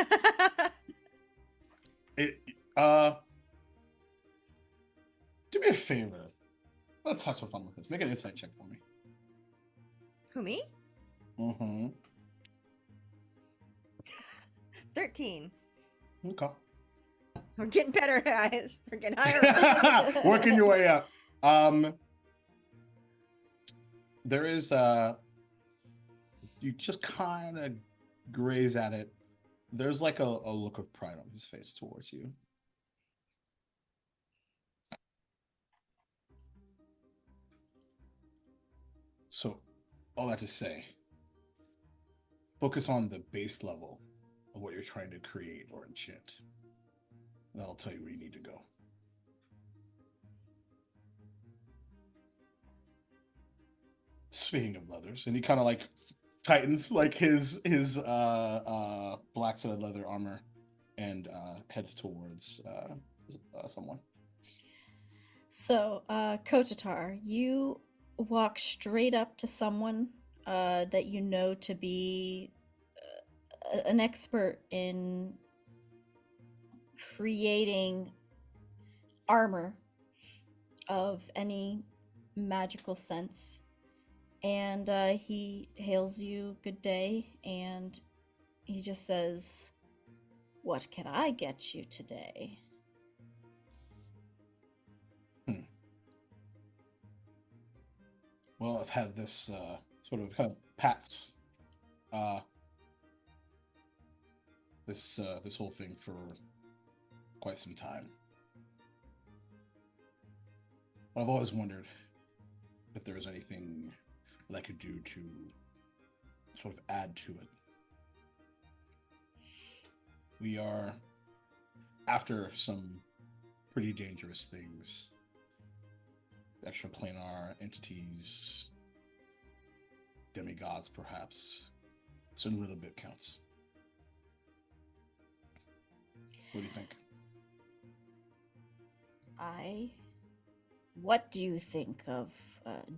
Do me a favor. Let's have some fun with this. Make an insight check for me. Who, me? Mm-hmm. 13. Okay. We're getting better, guys. We're getting higher. Working your way up. There is you just kind of graze at it. There's like a look of pride on his face towards you. So, all that to say, focus on the base level of what you're trying to create or enchant. That'll tell you where you need to go. Speaking of leathers, and he kind of like tightens like his black studded leather armor and heads towards someone. So, Kotatar, you walk straight up to someone that you know to be an expert in creating armor of any magical sense. And he hails you good day, and he just says, "What can I get you today?" Well, I've had this sort of kind of pats this whole thing for quite some time. But I've always wondered if there was anything that I could do to sort of add to it. We are after some pretty dangerous things. Extraplanar entities, demigods perhaps. So a little bit counts. What do you think? What do you think of,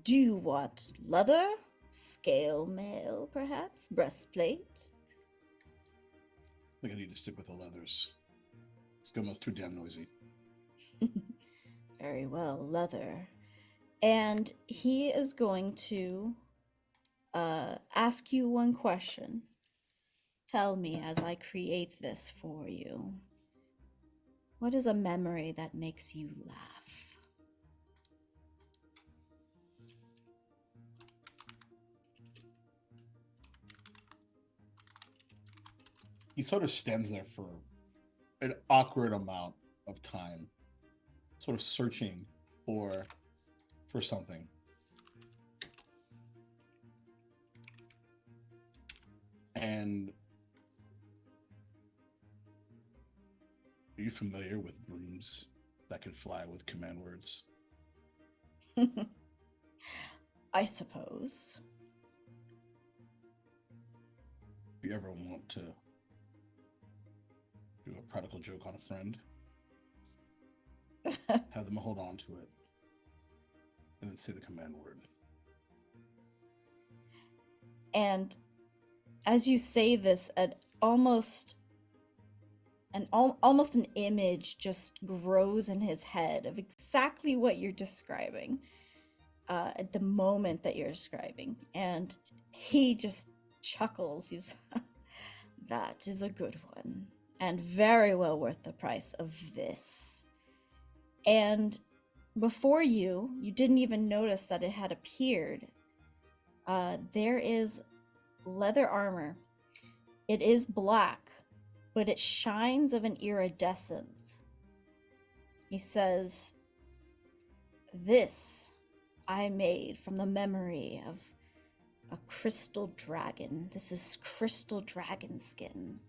do you want leather? Scale mail, perhaps? Breastplate? I think I need to stick with the leathers. Skoma's too damn noisy. Very well, leather. And he is going to ask you one question. Tell me as I create this for you. What is a memory that makes you laugh? He sort of stands there for an awkward amount of time, sort of searching for something. And are you familiar with brooms that can fly with command words? I suppose. If you ever want to do a practical joke on a friend, have them hold on to it and then say the command word. And as you say this, almost an image just grows in his head of exactly what you're describing at the moment that you're describing. And he just chuckles. He's, that is a good one. And very well worth the price of this. And before you didn't even notice that it had appeared. There is leather armor. It is black, but it shines of an iridescence. He says, "This I made from the memory of a crystal dragon. This is crystal dragon skin.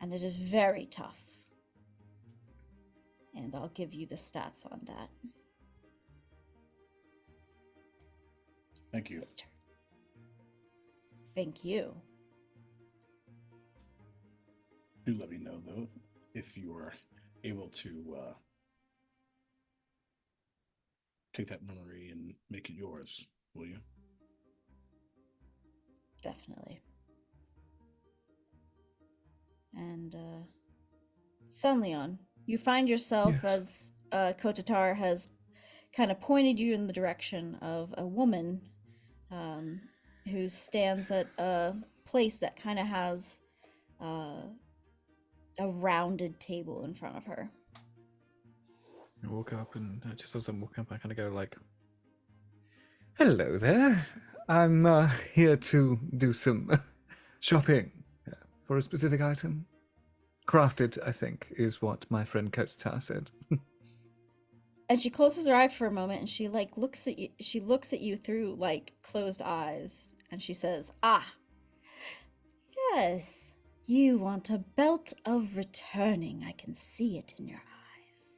And it is very tough. And I'll give you the stats on that." Thank you. Later. Thank you. Do let me know, though, if you are able to take that memory and make it yours, will you? Definitely. And Sunleon, you find yourself Yes. as Kotatar has kind of pointed you in the direction of a woman who stands at a place that kind of has a rounded table in front of her. I walk up and just as I'm walking up, I kind of go like, "Hello there. I'm here to do some shopping for a specific item. Crafted, I think, is what my friend Kotatar said." And she closes her eye for a moment and she like looks at you. She looks at you through like closed eyes and she says, "Ah, yes, you want a belt of returning. I can see it in your eyes."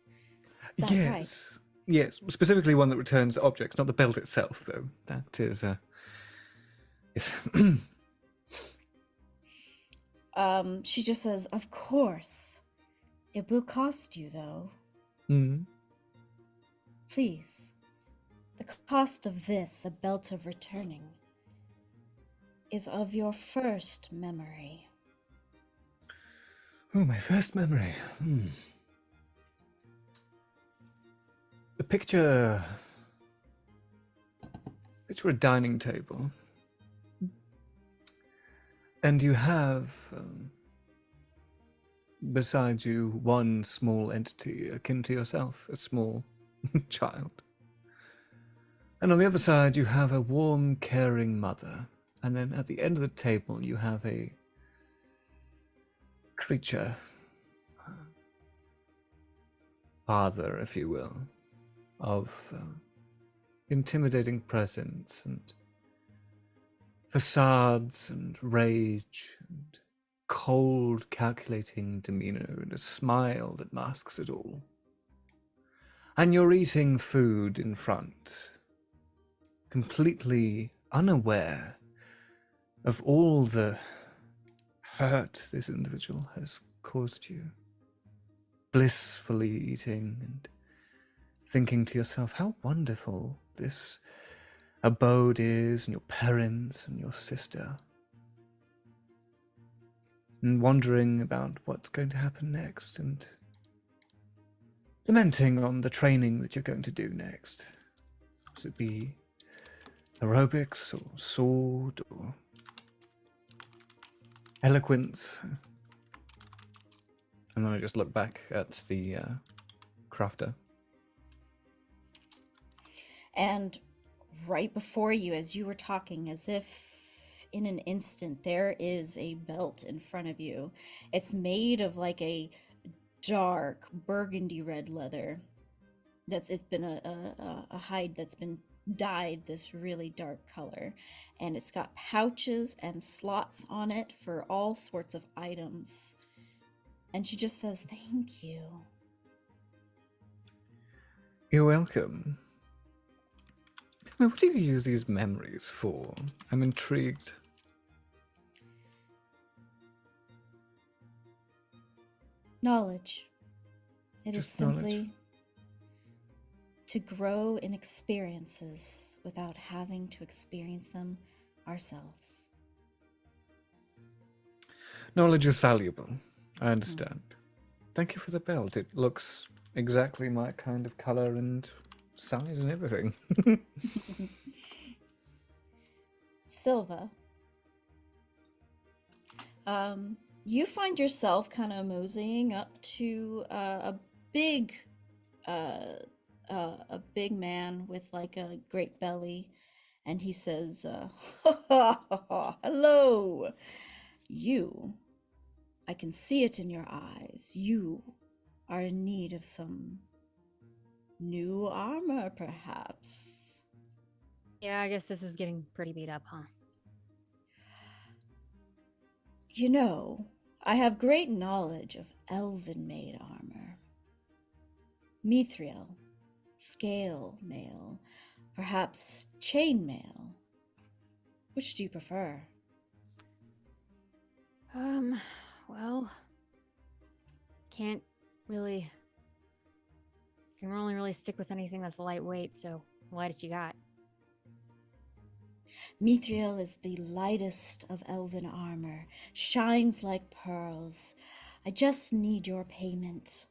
Is that right? Yes. Yes, specifically one that returns objects, not the belt itself, though. That is, yes. She just says, "Of course. It will cost you, though. Mm. Please. The cost of this, a belt of returning, is of your first memory." Oh, my first memory. Picture a dining table, and you have beside you one small entity akin to yourself, a small child, and on the other side you have a warm, caring mother And then at the end of the table, you have a creature, father, if you will, of intimidating presence and facades and rage and cold, calculating demeanor and a smile that masks it all. And you're eating food in front, completely unaware of all the hurt this individual has caused you. Blissfully eating and thinking to yourself how wonderful this abode is, and your parents and your sister. And wondering about what's going to happen next, and lamenting on the training that you're going to do next. Should it be aerobics or sword or eloquence? And then I just look back at the crafter. And right before you, as you were talking, as if in an instant, there is a belt in front of you. It's made of like a dark burgundy red leather. It's been a hide that's been dyed this really dark color, and it's got pouches and slots on it for all sorts of items. And she just says, "Thank you." You're welcome. What do you use these memories for? I'm intrigued. Knowledge. It is Just knowledge. simply to grow in experiences without having to experience them ourselves. Knowledge is valuable. I understand. Thank you for the belt. It looks exactly my kind of color and size and everything. Silva, you find yourself kind of moseying up to a big man with like a great belly, and he says, "Hello, you. I can see it in your eyes. You are in need of some new armor, perhaps." Yeah, I guess this is getting pretty beat up, huh? You know, I have great knowledge of elven-made armor. Mithril, scale mail, perhaps chain mail. Which do you prefer? Well, can't really, can only really stick with anything that's lightweight, so the lightest you got. Mithril is the lightest of elven armor, shines like pearls. I just need your payment.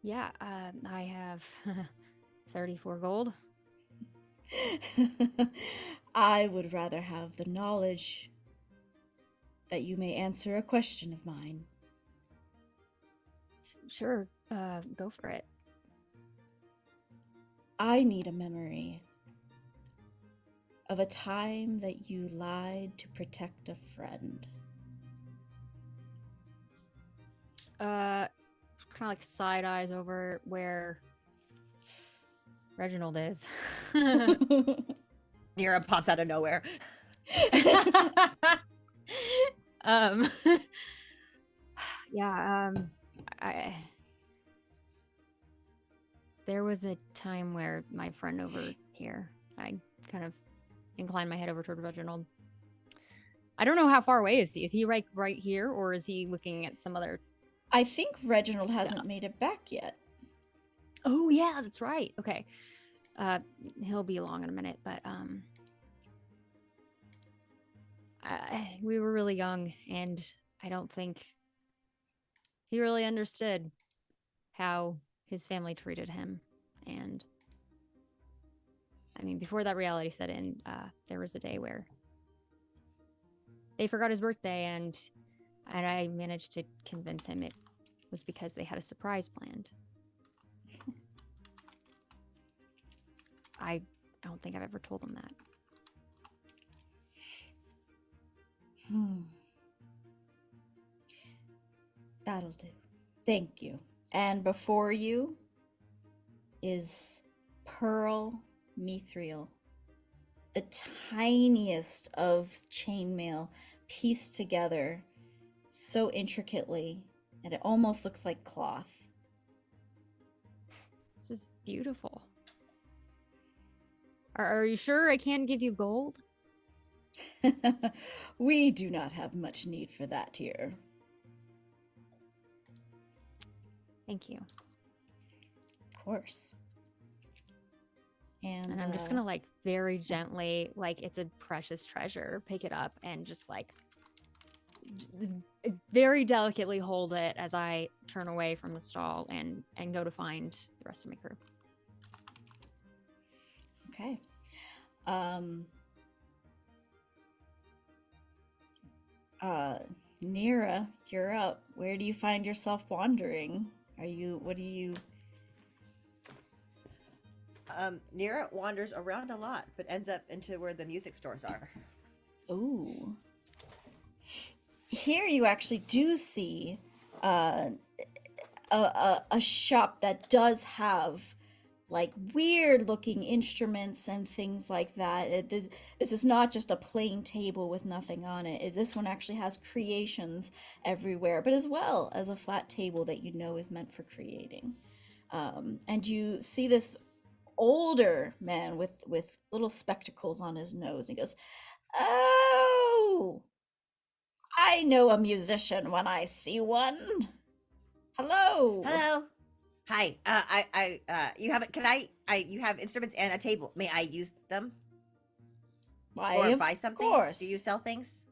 Yeah, I have 34 gold. I would rather have the knowledge that you may answer a question of mine. Sure, go for it. I need a memory of a time that you lied to protect a friend. Kind of like side eyes over where Reginald is. Nira pops out of nowhere. Yeah, there was a time where my friend over here, I kind of inclined my head over toward Reginald. I don't know how far away is he? Is he right here, or is he looking at some other? I think Reginald hasn't Stuff. made it back yet. Oh yeah, that's right. Okay, he'll be along in a minute, but we were really young, and I don't think he really understood how his family treated him. And I mean, before that reality set in, there was a day where they forgot his birthday, and I managed to convince him it was because they had a surprise planned. I don't think I've ever told him that. That'll do. Thank you. And before you is pearl mithril, the tiniest of chainmail pieced together so intricately, and it almost looks like cloth. This is beautiful. Are you sure I can't give you gold? We do not have much need for that here. Thank you. Of course. And I'm just gonna like very gently, like it's a precious treasure, pick it up and just like very delicately hold it as I turn away from the stall and go to find the rest of my crew. Okay. Nira, you're up. Where do you find yourself wandering? What do you... Nira wanders around a lot, but ends up into where the music stores are. Ooh. Here you actually do see a shop that does have like weird looking instruments and things like that. This is not just a plain table with nothing on it. This one actually has creations everywhere, but as well as a flat table that you know is meant for creating. And you see this older man with little spectacles on his nose. He goes, "Oh, I know a musician when I see one. Hello." Hello. Hi. You have you have instruments and a table. May I use them Why, or of buy something? course. Do you sell things?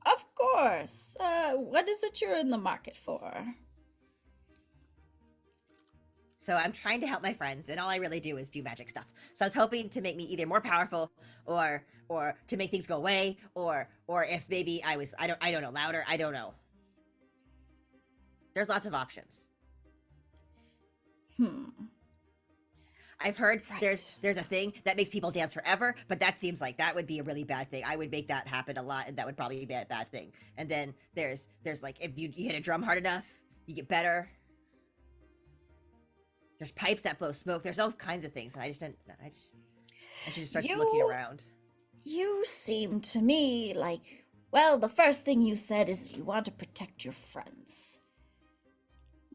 Of course. What is it you're in the market for? So I'm trying to help my friends, and all I really do is do magic stuff. So I was hoping to make me either more powerful, or to make things go away, or if maybe I don't know, louder. I don't know. There's lots of options. I've heard Right. there's a thing that makes people dance forever, but that seems like that would be a really bad thing. I would make that happen a lot, and that would probably be a bad thing. And then there's like if you hit a drum hard enough, you get better. There's pipes that blow smoke. There's all kinds of things. I should just start looking You- around. You seem to me like, well, the first thing you said is you want to protect your friends.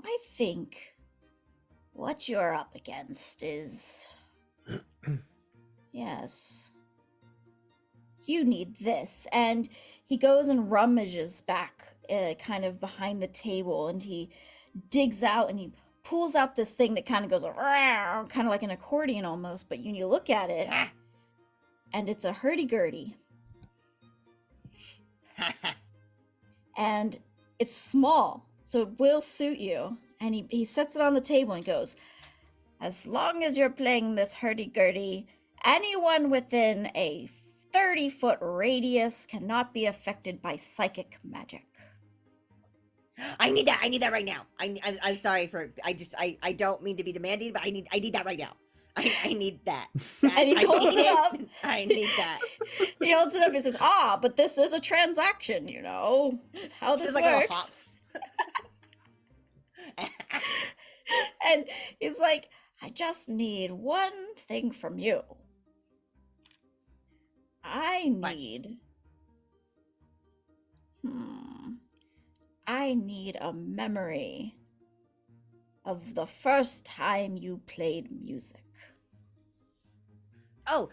I think what you're up against is... Yes. You need this. And he goes and rummages back kind of behind the table, and he digs out and he pulls out this thing that kind of goes around, kind of like an accordion almost, but you look at it and it's a hurdy-gurdy. And it's small, so it will suit you. And he sets it on the table and goes, as long as you're playing this hurdy-gurdy, anyone within a 30-foot radius cannot be affected by psychic magic. I need that. I need that right now. I'm sorry for. I don't mean to be demanding, but I need that right now. I need that. And he holds it up. I need that. He holds it up and says, but this is a transaction, you know. That's how this Just like little works. hops. And he's like, I just need one thing from you. I need a memory of the first time you played music. Oh,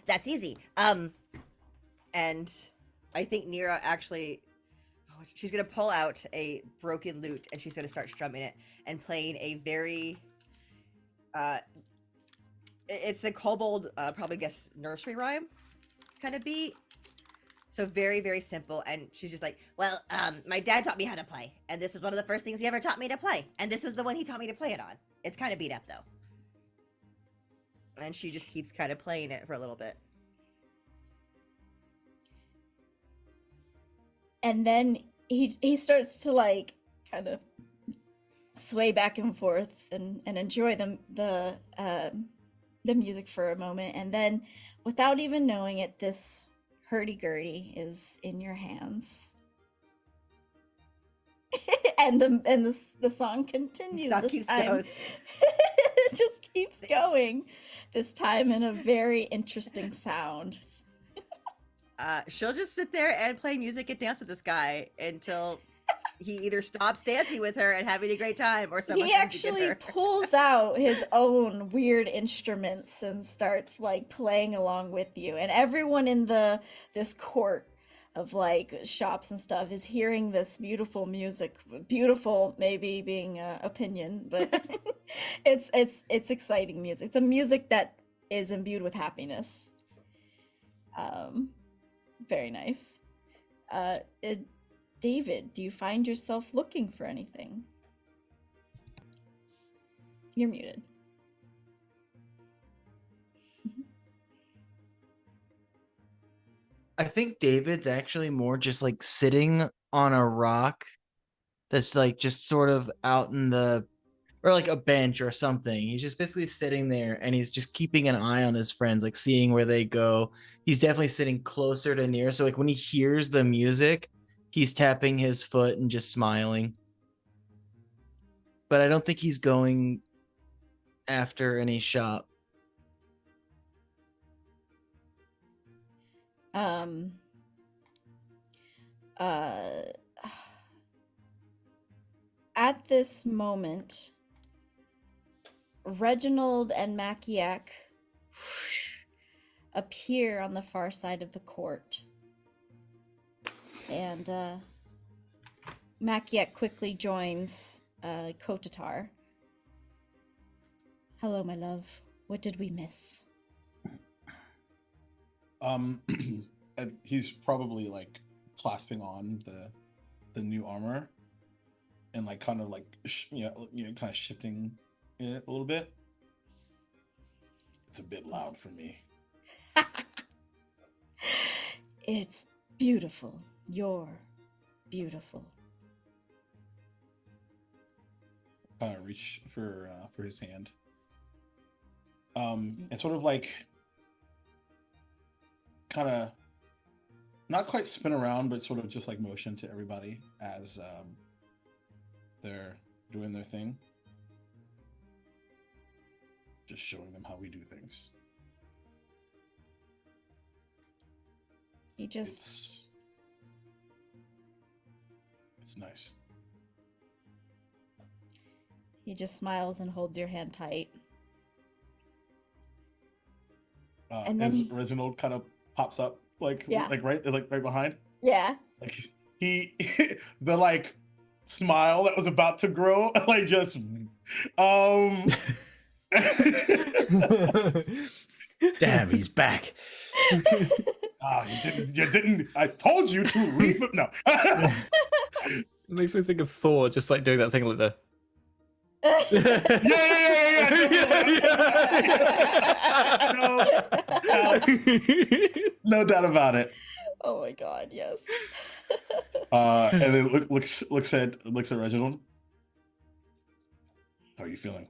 that's easy. And I think Nira actually, she's gonna pull out a broken lute and she's gonna start strumming it and playing a very, it's a kobold, probably guess nursery rhyme kind of beat. So very, very simple. And she's just like, well, my dad taught me how to play, and this was one of the first things he ever taught me to play. And this was the one he taught me to play it on. It's kind of beat up though. And she just keeps kind of playing it for a little bit. And then he starts to like kind of sway back and forth and enjoy the music for a moment. And then without even knowing it, this hurdy-gurdy is in your hands. and the song continues. Song this keeps time. goes. It just keeps going. This time in a very interesting sound. She'll just sit there and play music and dance with this guy until he either stops dancing with her and having a great time, or someone He comes to get actually her. pulls out his own weird instruments and starts like playing along with you. And everyone in this court of like shops and stuff is hearing this beautiful music. Beautiful, maybe being opinion, but it's exciting music. It's a music that is imbued with happiness. Very nice. David, do you find yourself looking for anything? You're muted. I think David's actually more just like sitting on a rock that's like just sort of out in the, or like a bench or something. He's just basically sitting there and he's just keeping an eye on his friends, like seeing where they go. He's definitely sitting closer to Nira. So like when he hears the music, he's tapping his foot and just smiling. But I don't think he's going after any shop. At this moment, Reginald and Marquis appear on the far side of the court. And Marquis quickly joins Kotatar. Hello, my love. What did we miss? And he's probably like clasping on the new armor and like kind of like kind of shifting it a little bit. It's a bit loud for me. It's beautiful. You're beautiful. Kind of reach for his hand. And sort of like kind of not quite spin around, but sort of just like motion to everybody as they're doing their thing. Just showing them how we do things. He just... It's nice. He just smiles and holds your hand tight. And then as Reginald kind of pops up, like right behind. Yeah. Like he, the like smile that was about to grow, like just, Damn, he's back. You didn't. I told you to leave it. No. It makes me think of Thor just like doing that thing like the. No doubt about it. Oh my god, yes. And then looks at Reginald. How are you feeling?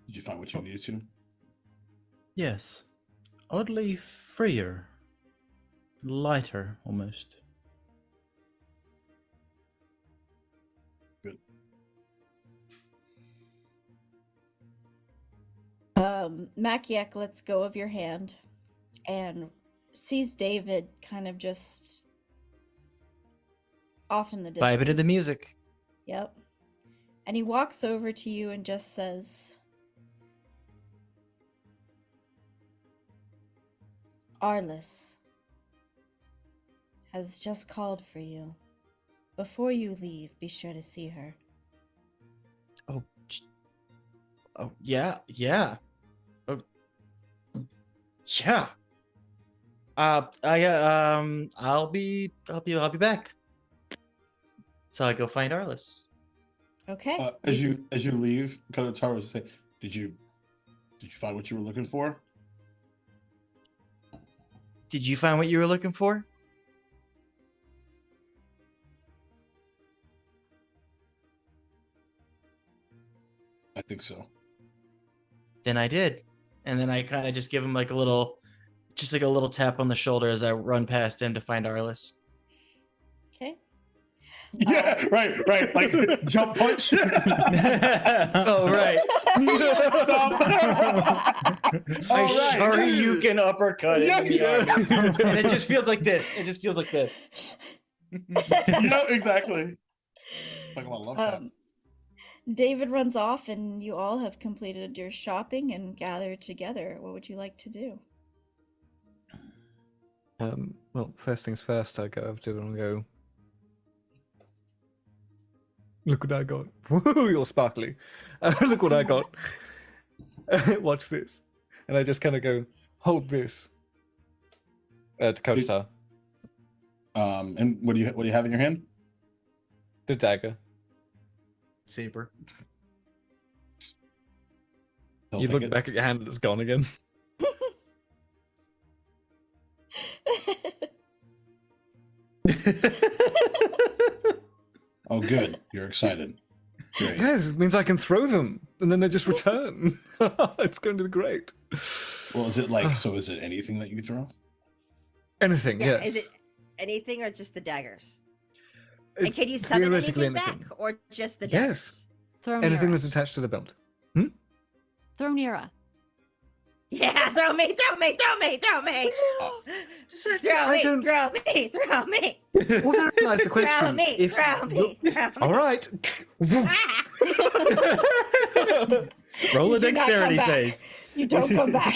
Did you find what you needed to? Yes. Oddly freer. Lighter, almost. Good. Makiak lets go of your hand and sees David kind of just off in the distance. Vibing to the music. Yep. And he walks over to you and just says, Arliss has just called for you. Before you leave, be sure to see her. Oh yeah. Oh, yeah. I'll be back. So I go find Arliss. Okay. As you leave, Kotatar will say, Did you find what you were looking for? Did you find what you were looking for? I think so. Then I did. And then I kind of just give him like a little just like a little tap on the shoulder as I run past him to find Arliss. Okay. Yeah, right. Like jump punch. Oh, right. I sure you can uppercut it. And it just feels like this. Yeah, exactly. Talk about love tap. David runs off, and you all have completed your shopping and gathered together. What would you like to do? Well, first things first, I go over to him and go, look what I got. Woo, you're sparkly. Look what I got. Watch this. And I just kind of go, hold this. To Kotatar. And what do you have in your hand? The dagger. Saber. He'll You take look it. back at your hand and it's gone again. Oh, good. You're excited. Great. Yes, it means I can throw them and then they just return. It's going to be great. Well, is it like so? Is it anything that you throw? Anything, Yeah, yes. is it anything or just the daggers? It- And can you summon theoretically anything back anything. or just the daggers? Yes. Throw Anything Nira. that's attached to the belt. Throw Nira. Yeah, throw me. Oh. Throw me. Well, therein lies the question. Throw me. Throw me. All right. Roll a You do not come dexterity back. save. You don't come back.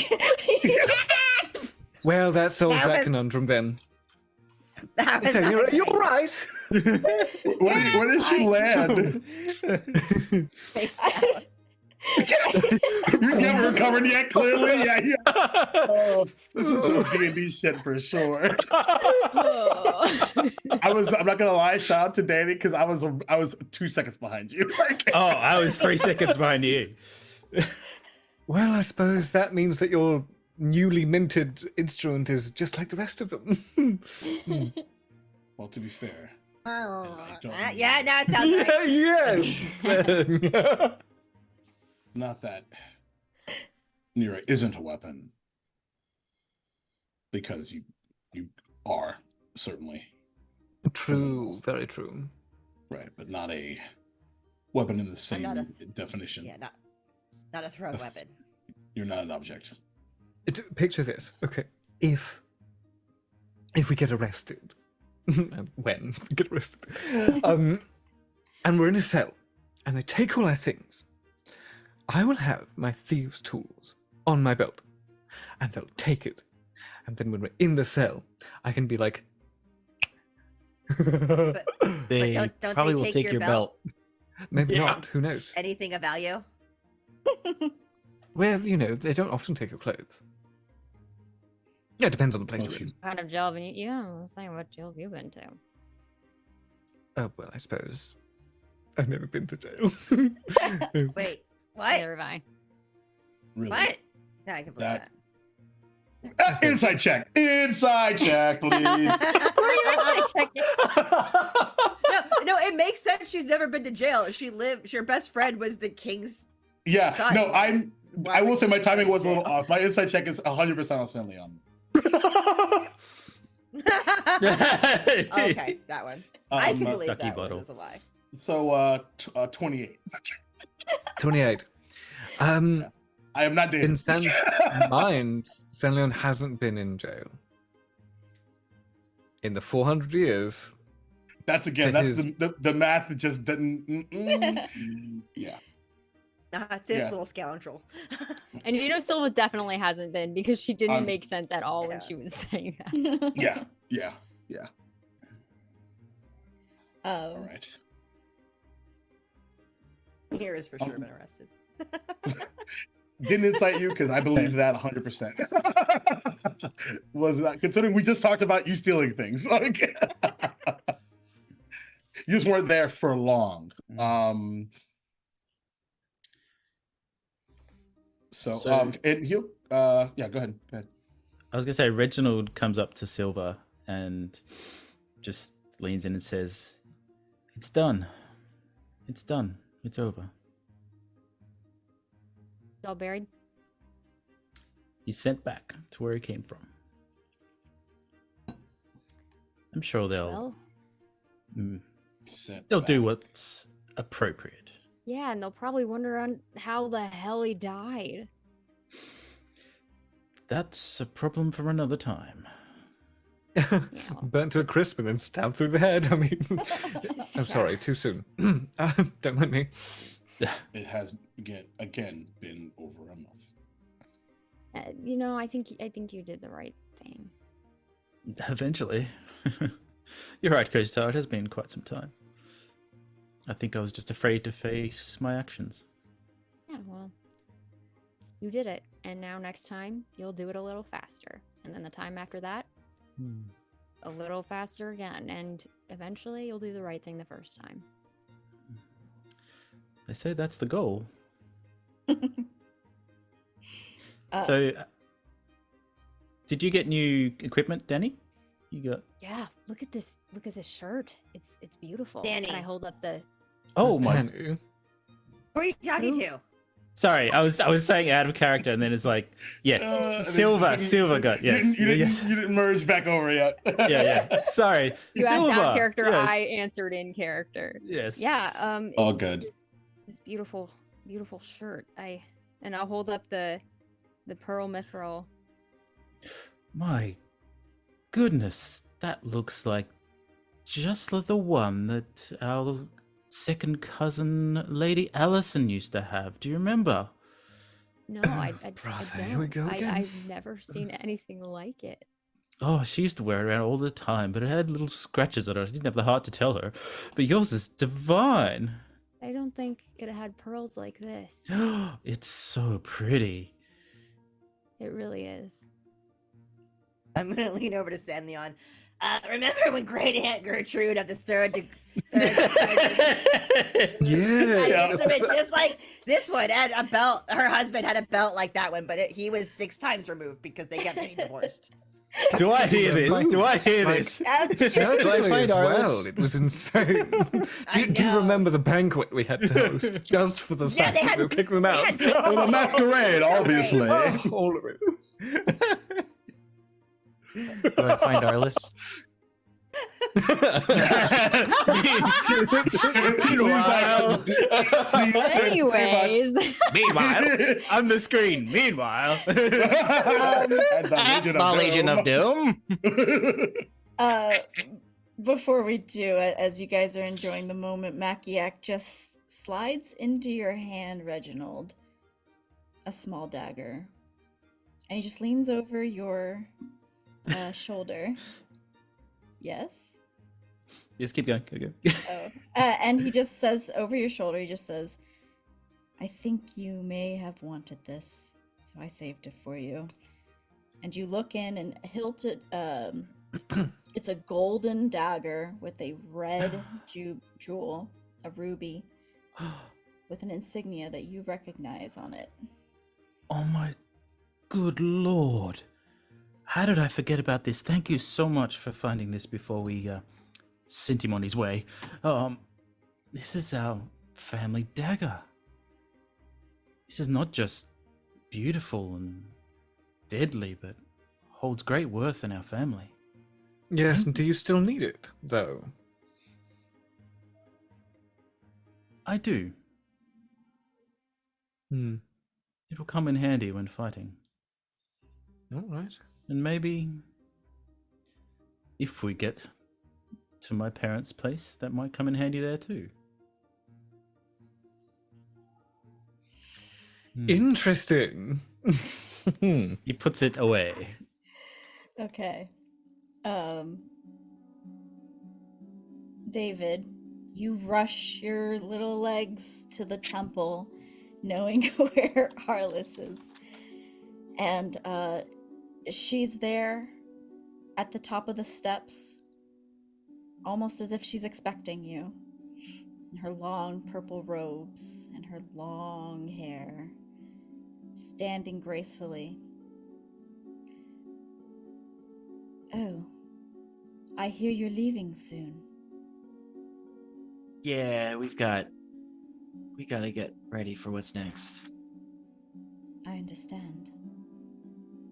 Well, that solves That that was- conundrum then. That was So not you're nice. right. Where did she land? Face down. You haven't recovered yet. Clearly, yeah. Oh, this is some D&D shit for sure. I'm not gonna lie. Shout out to Dani because I was 2 seconds behind you. Like, Oh, I was 3 seconds behind you. Well, I suppose that means that your newly minted instrument is just like the rest of them. well, to be fair, Yeah, now it sounds right. Yes. not that Nira isn't a weapon, because you are certainly True, very true. right, but not a weapon in the same not a- definition. Yeah, not a thrown weapon. You're not an object. Picture this. Okay, if we get arrested, when we get arrested, and we're in a cell, and they take all our things, I will have my thieves' tools on my belt, and they'll take it, and then when we're in the cell, I can be like, But They don't probably they will take take your your belt? belt. maybe Yeah. not. Who knows? Anything of value? Well, they don't often take your clothes. Yeah, it depends on the place Well, you're in. What kind of job? And yeah, I was saying, what jail have you been to? Oh, well, I suppose. I've never been to jail. Wait, what? Neither have I. Really? What? Yeah, I can believe That- that. Inside check, please. No, it makes sense. She's never been to jail. Her best friend was the king's. Yeah, Son. no, Why I will would say my you timing go was a to little jail? off. My inside check is 100% on San Leon. Okay, that one. I can believe Sucky that one bottle. is a lie. So 28. 28. I am not dating. In Stan's mind, San Leon hasn't been in jail. In the 400 years. That's again. to That's his- the math that just didn't. Yeah. Not this Yeah. little scoundrel. And Silva definitely hasn't been because she didn't Um, make sense at all when yeah. she was saying that. Yeah. All um, right. Here is for sure been arrested. Didn't incite you because I believed that 100%. Was that considering we just talked about you stealing things? Like, you just weren't there for long. So- And he'll yeah, go ahead. I was gonna say Reginald comes up to Silva and just leans in and says, "It's done. It's done. It's over. It's all buried. He's sent back to where he came from." I'm sure they'll Well, Sit they'll do back. what's appropriate. yeah, and they'll probably wonder on how the hell he died. That's a problem for another time. Burnt to a crisp and then stabbed through the head. I mean, I'm sorry, too soon. Don't mind me. It has again been over a month. You know, I think you did the right thing. Eventually. You're right, Kotatar. It has been quite some time. I think I was just afraid to face my actions. Yeah, well, you did it, and now next time you'll do it a little faster, and then the time after that, a little faster again, and eventually you'll do the right thing the first time. They say that's the goal. Uh, So, did you get new equipment, Dani? You got. Yeah, look at this shirt. It's beautiful. Danny. And I hold up the Oh my. Dani. Who are you talking to? Sorry, I was saying out of character, and then it's like, yes, Silva got yes, yes. You didn't merge back over yet. Yeah. Sorry, you asked Silva. out character, Yes. I answered in character. Yes. Yeah, All it's good. This beautiful shirt. I'll hold up the pearl mithril. My goodness, that looks like just like the one that our second cousin, Lady Allison, used to have. Do you remember? No, I Brother, don't. here we go again. I've never seen anything like it. Oh, she used to wear it around all the time, but it had little scratches on it. I didn't have the heart to tell her. But yours is divine. I don't think it had pearls like this. It's so pretty. It really is. I'm gonna lean over to Sanleon. Remember when Great Aunt Gertrude of the third Yeah. had an instrument just like this one had a belt. Her husband had a belt like that one, but he was 6 times removed because they kept getting divorced. Do I hear this? Do I hear this? Certainly find as our well. list? It was insane. I do you know. remember the banquet we had to host just for the Yeah, fact they that had- we kicked them out? Oh, the masquerade, obviously. Oh, all of it. Do I find our list? Meanwhile, Anyways, on the screen. Meanwhile, And the Legion of Doom. Before we do, as you guys are enjoying the moment, Maciak just slides into your hand, Reginald, a small dagger. And he just leans over your shoulder. Yes? Just keep going. Go. Oh. And he just says, over your shoulder, he just says, I think you may have wanted this, so I saved it for you. And you look in and hilted, it's a golden dagger with a red jewel, a ruby, with an insignia that you recognize on it. Oh my good lord. How did I forget about this? Thank you so much for finding this before we sent him on his way. This is our family dagger. This is not just beautiful and deadly, but holds great worth in our family. Yes, and do you still need it, though? I do. Hmm. It will come in handy when fighting. All right. And maybe if we get to my parents' place, that might come in handy there too. Interesting. He puts it away. Okay. David, you rush your little legs to the temple, knowing where Harless is. And she's there at the top of the steps, almost as if she's expecting you. In her long purple robes and her long hair, standing gracefully. Oh, I hear you're leaving soon. Yeah, we gotta get ready for what's next. I understand.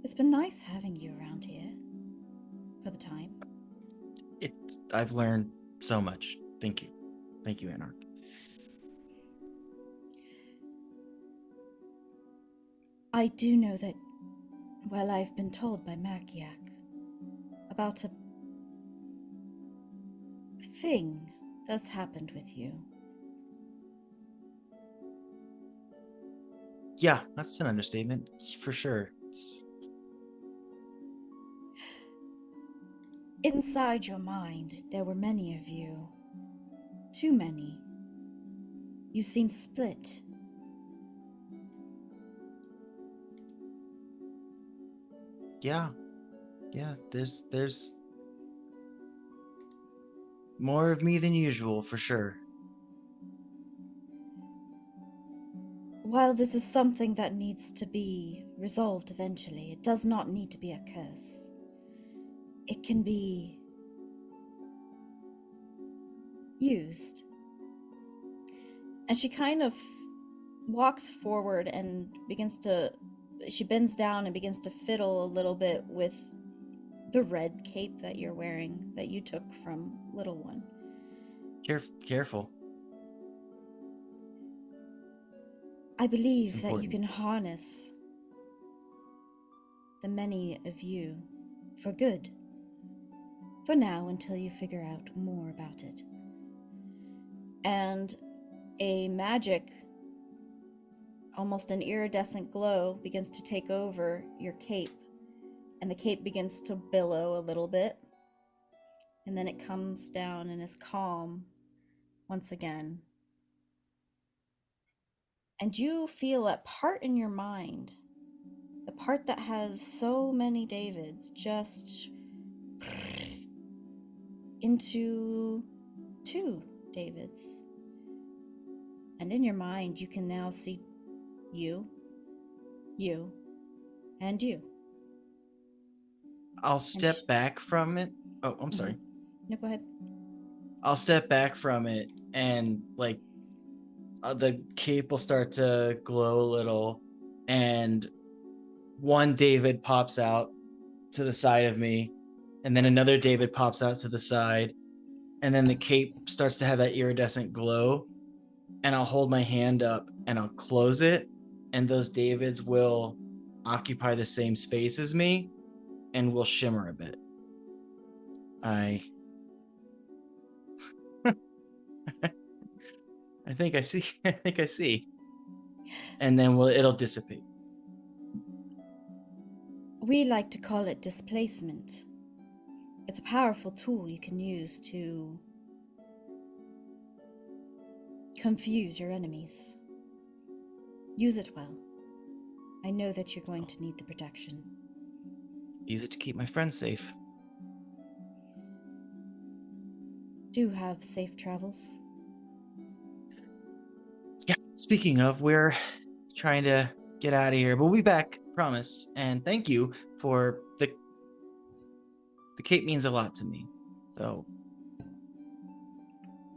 It's been nice having you around here. For the time. I've learned so much. Thank you. Thank you, Anarch. I do know that, well, I've been told by Makiak about a thing that's happened with you. Yeah, that's an understatement for sure. Inside your mind, there were many of you. Too many. You seem split. Yeah. There's more of me than usual for sure. While this is something that needs to be resolved eventually, it does not need to be a curse. It can be used. And she kind of walks forward and she bends down and begins to fiddle a little bit with the red cape that you're wearing that you took from Little One. Careful. I believe that you important. can harness the many of you for good. For now, until you figure out more about it. And a magic, almost an iridescent glow, begins to take over your cape. And the cape begins to billow a little bit. And then it comes down and is calm once again. And you feel that part in your mind, the part that has so many Davids, just into 2 Davids. And in your mind, you can now see you, and you. I'll step back from it. Oh, I'm sorry. No, go ahead. I'll step back from it and the cape will start to glow a little, and one David pops out to the side of me, and then another David pops out to the side, and then the cape starts to have that iridescent glow, and I'll hold my hand up and I'll close it, and those Davids will occupy the same space as me and will shimmer a bit. I think I see. I think I see. And then it'll dissipate. We like to call it displacement. It's a powerful tool you can use to confuse your enemies. Use it well. I know that you're going to need the protection. Use it to keep my friends safe. Do have safe travels. Yeah, speaking of, we're trying to get out of here, but we'll be back, promise. And thank you for the cape means a lot to me. So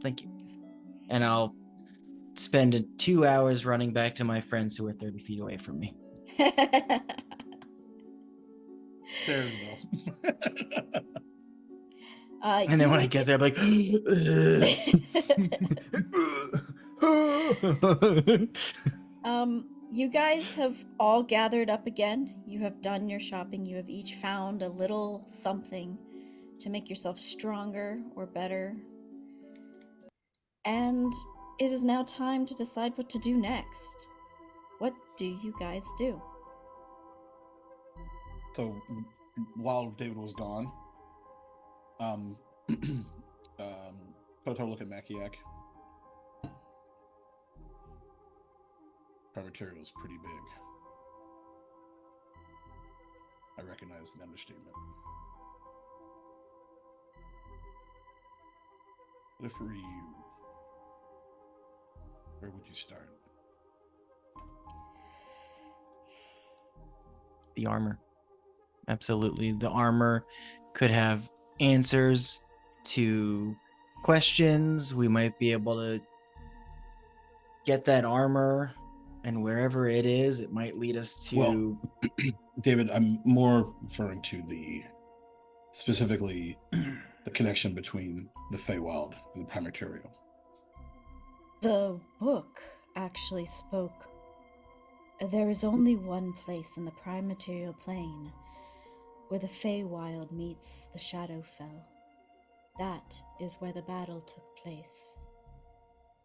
thank you. And I'll spend 2 hours running back to my friends who are 30 feet away from me. There's Bill. And then when I get there, I'm like, you guys have all gathered up again. You have done your shopping. You have each found a little something to make yourself stronger or better. And it is now time to decide what to do next. What do you guys do? So while David was gone, Kotatar look at Makiak. Her material is pretty big. I recognize the understatement. But if for you, where would you start? the armor. Absolutely. The armor could have answers to questions. We might be able to get that armor, and wherever it is, it might lead us to... Well, David, I'm more referring to the specifically the connection between the Feywild and the Prime Material. The book actually spoke. There is only one place in the Prime Material Plane where the Feywild meets the Shadowfell. That is where the battle took place.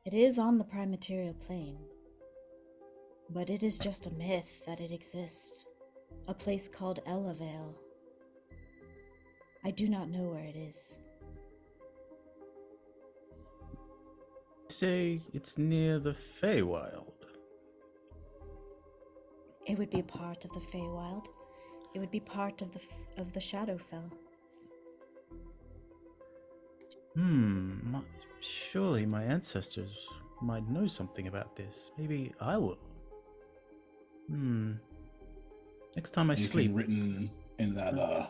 It is on the Prime Material Plane, but it is just a myth that it exists. A place called LaVelle. I do not know where it is. Say it's near the Feywild. It would be a part of the Feywild. It would be part of the Shadowfell. Surely my ancestors might know something about this. Maybe I will. Next time I Anything sleep. written in that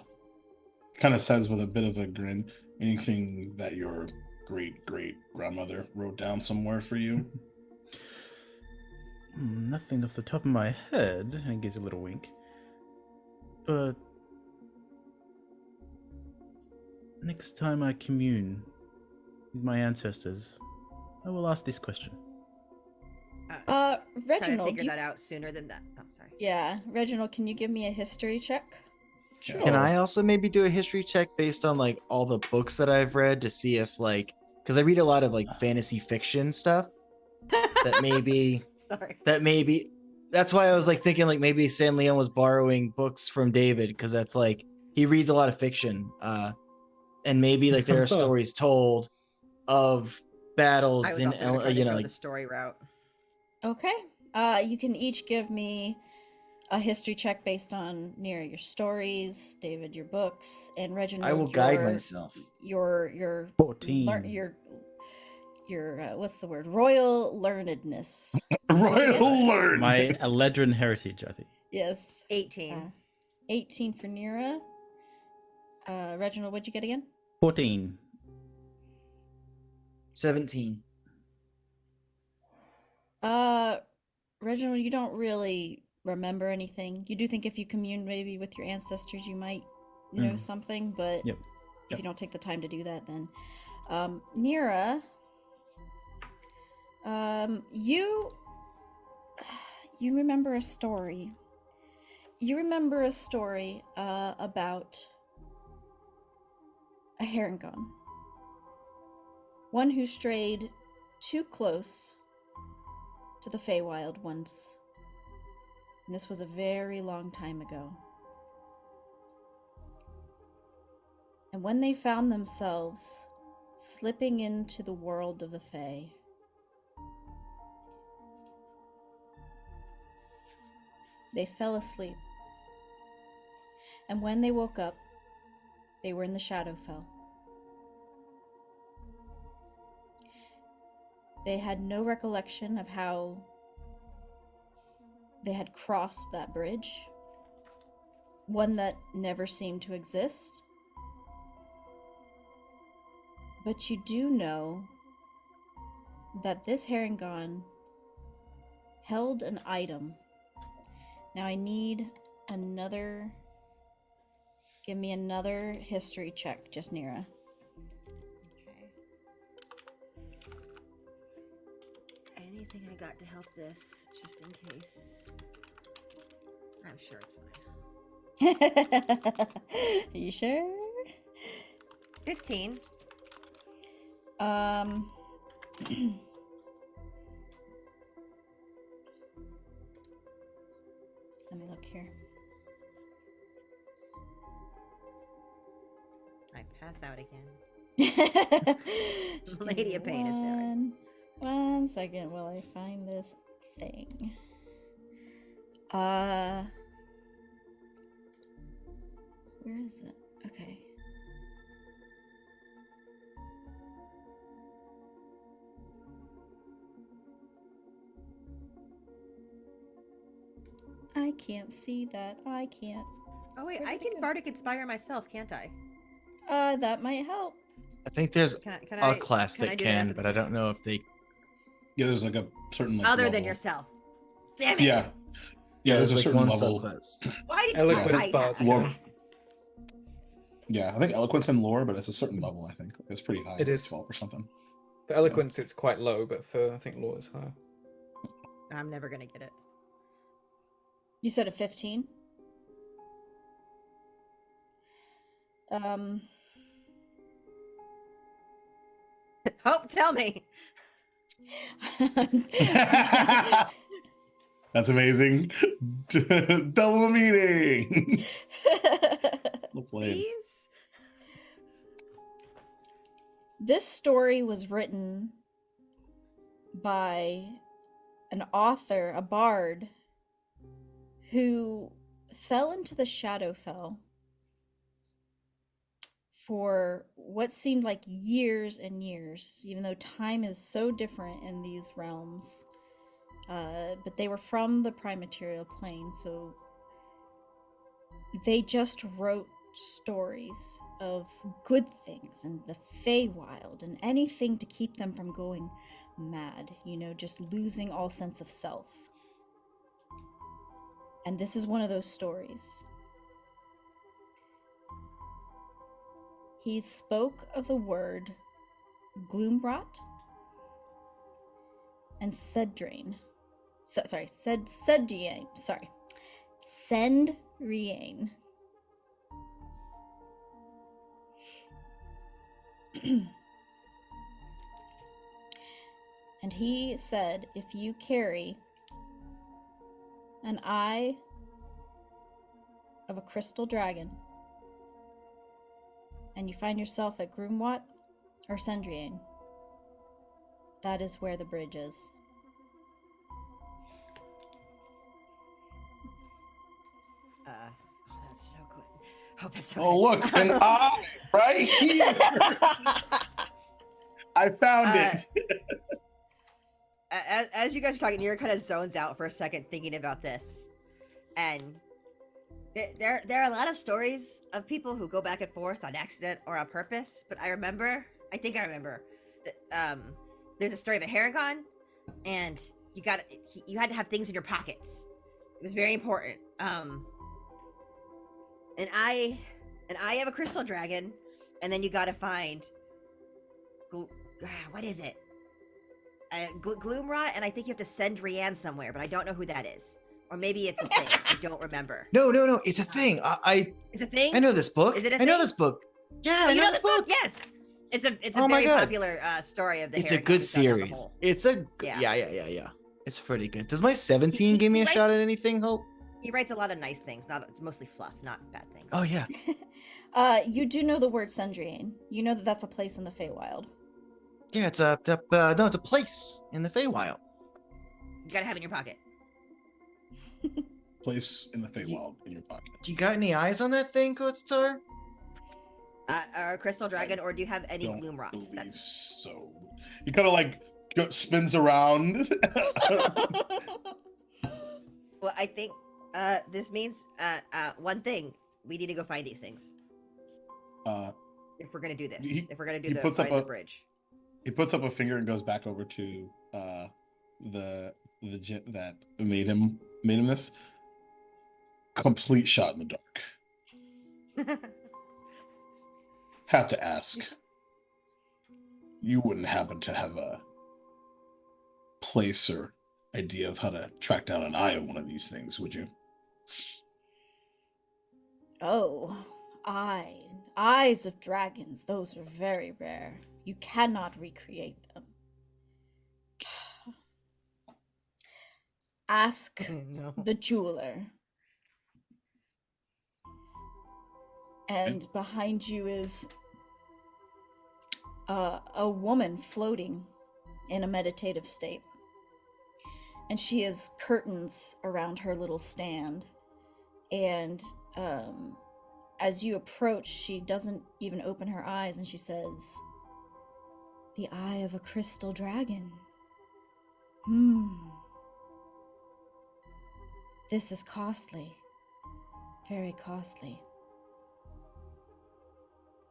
kind of says with a bit of a grin, anything that your great grandmother wrote down somewhere for you? Nothing off the top of my head, and gives a little wink. But next time I commune with my ancestors, I will ask this question. Trying to Reginald. figure that out sooner than that. Oh, sorry. Yeah, Reginald, can you give me a history check? Sure. Can I also maybe do a history check based on like all the books that I've read to see if like, because I read a lot of like fantasy fiction stuff that maybe that's why I was like thinking like maybe San Leon was borrowing books from David, because that's like he reads a lot of fiction, and maybe like there are stories told of battles I was in also gonna try to you go know like the story route. Okay. You can each give me a history check based on Nira, your stories, David, your books, and Reginald. I will guide myself. Your 14. Your what's the word? Royal learnedness. Royal learn. My Eladrin heritage, I think. Yes. 18. 18 for Nira. Reginald, what'd you get again? 14. 17. Reginald, you don't really remember anything. You do think if you commune maybe with your ancestors, you might know something, but Yep. if you don't take the time to do that, then Nira, you remember a story. You remember a story about a Raygun. One who strayed too close to the Feywild once. And this was a very long time ago. And when they found themselves slipping into the world of the Fey, they fell asleep. And when they woke up, they were in the Shadowfell. They had no recollection of how they had crossed that bridge, one that never seemed to exist. But you do know that this Raygun held an item. Now I need another... Give me another history check, just Nira. Okay. Anything I got to help this, just in case. I'm sure it's fine. Are you sure? 15. Let me look here. I pass out again. Just Lady give of me Pain is there. One second while I find this thing. Where is it? Okay. I can't see that. I can't. Oh wait, Where I did it can go? Bardic Inspire myself, can't I? That might help. I think there's Can a class can I that do that can, after but the- I don't know if they. Yeah, there's like a certain like Other than level. yourself. Damn it! Yeah, there's a like certain one level. subclass. Why did Eloquent I spots. have Well, that? Yeah, I think eloquence and lore, but it's a certain level. I think it's pretty high. It is. 12 or something. For eloquence, it's quite low, but for I think lore is higher. I'm never gonna get it. You said a 15? Hope, tell me. That's amazing. Double meaning. Well played. Please? This story was written by an author, a bard, who fell into the Shadowfell for what seemed like years and years, even though time is so different in these realms. But they were from the prime material plane, so they just wrote stories of good things and the Feywild and anything to keep them from going mad, just losing all sense of self. And this is one of those stories. He spoke of the word Gloombrought and Sedriane. Sendriane. And he said, if you carry an eye of a crystal dragon and you find yourself at Gloombrought or Sendriane, that is where the bridge is. That's so good. Hope that's so Oh, good. look, an eye right here. I found it. As you guys are talking, Nira kind of zones out for a second thinking about this. And there are a lot of stories of people who go back and forth on accident or on purpose, but I think I remember that there's a story of a Haragon, and you had to have things in your pockets. It was very important. And I have a crystal dragon, and then you gotta find what is it? Gloombrought, and I think you have to send Rianne somewhere, but I don't know who that is. Or maybe it's a thing. I don't remember. No, it's a thing. It's a thing? I know this book. Is it a I know thing? this book. Yeah, Oh, I you know know this this book? book. Yes. It's a Oh my very God. popular story of the It's a Haragon good who dug down the series. hole. It's a Yeah. yeah. It's pretty good. Does my 17 give me a he shot writes- at anything, Hope? He writes a lot of nice things. It's mostly fluff, not bad things. Oh yeah. You do know the word Sendriane. You know that that's a place in the Feywild. Yeah, it's a place in the Feywild. You gotta have it in your pocket. Place in the Feywild in your pocket. You got any eyes on that thing, Kotatar? Or a crystal dragon, or do you have any Don't Gloomrot? believe so. He kind of like spins around. Well, I think this means one thing. We need to go find these things if we're gonna do this. If we're gonna do the bridge. He puts up a finger and goes back over to the gent that made him this. Complete shot in the dark. Have to ask. You wouldn't happen to have a place or idea of how to track down an eye of one of these things, would you? Oh, eyes of dragons. Those are very rare. You cannot recreate them. Ask No. the jeweler. And behind you is a woman floating in a meditative state. And she has curtains around her little stand. And as you approach, she doesn't even open her eyes, and she says, "The eye of a crystal dragon. This is costly. Very costly.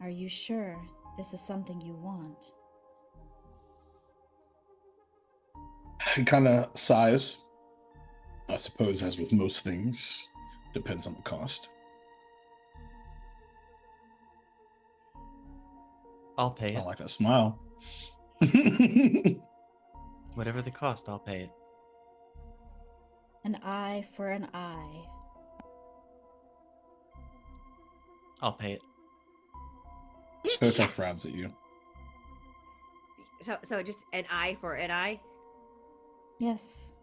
Are you sure this is something you want?" He kind of sighs. I suppose, as with most things, depends on the cost. I'll pay I it. don't like that smile. Whatever the cost, I'll pay it. An eye for an eye. I'll pay it. Kotatar frowns at you. So just an eye for an eye. Yes.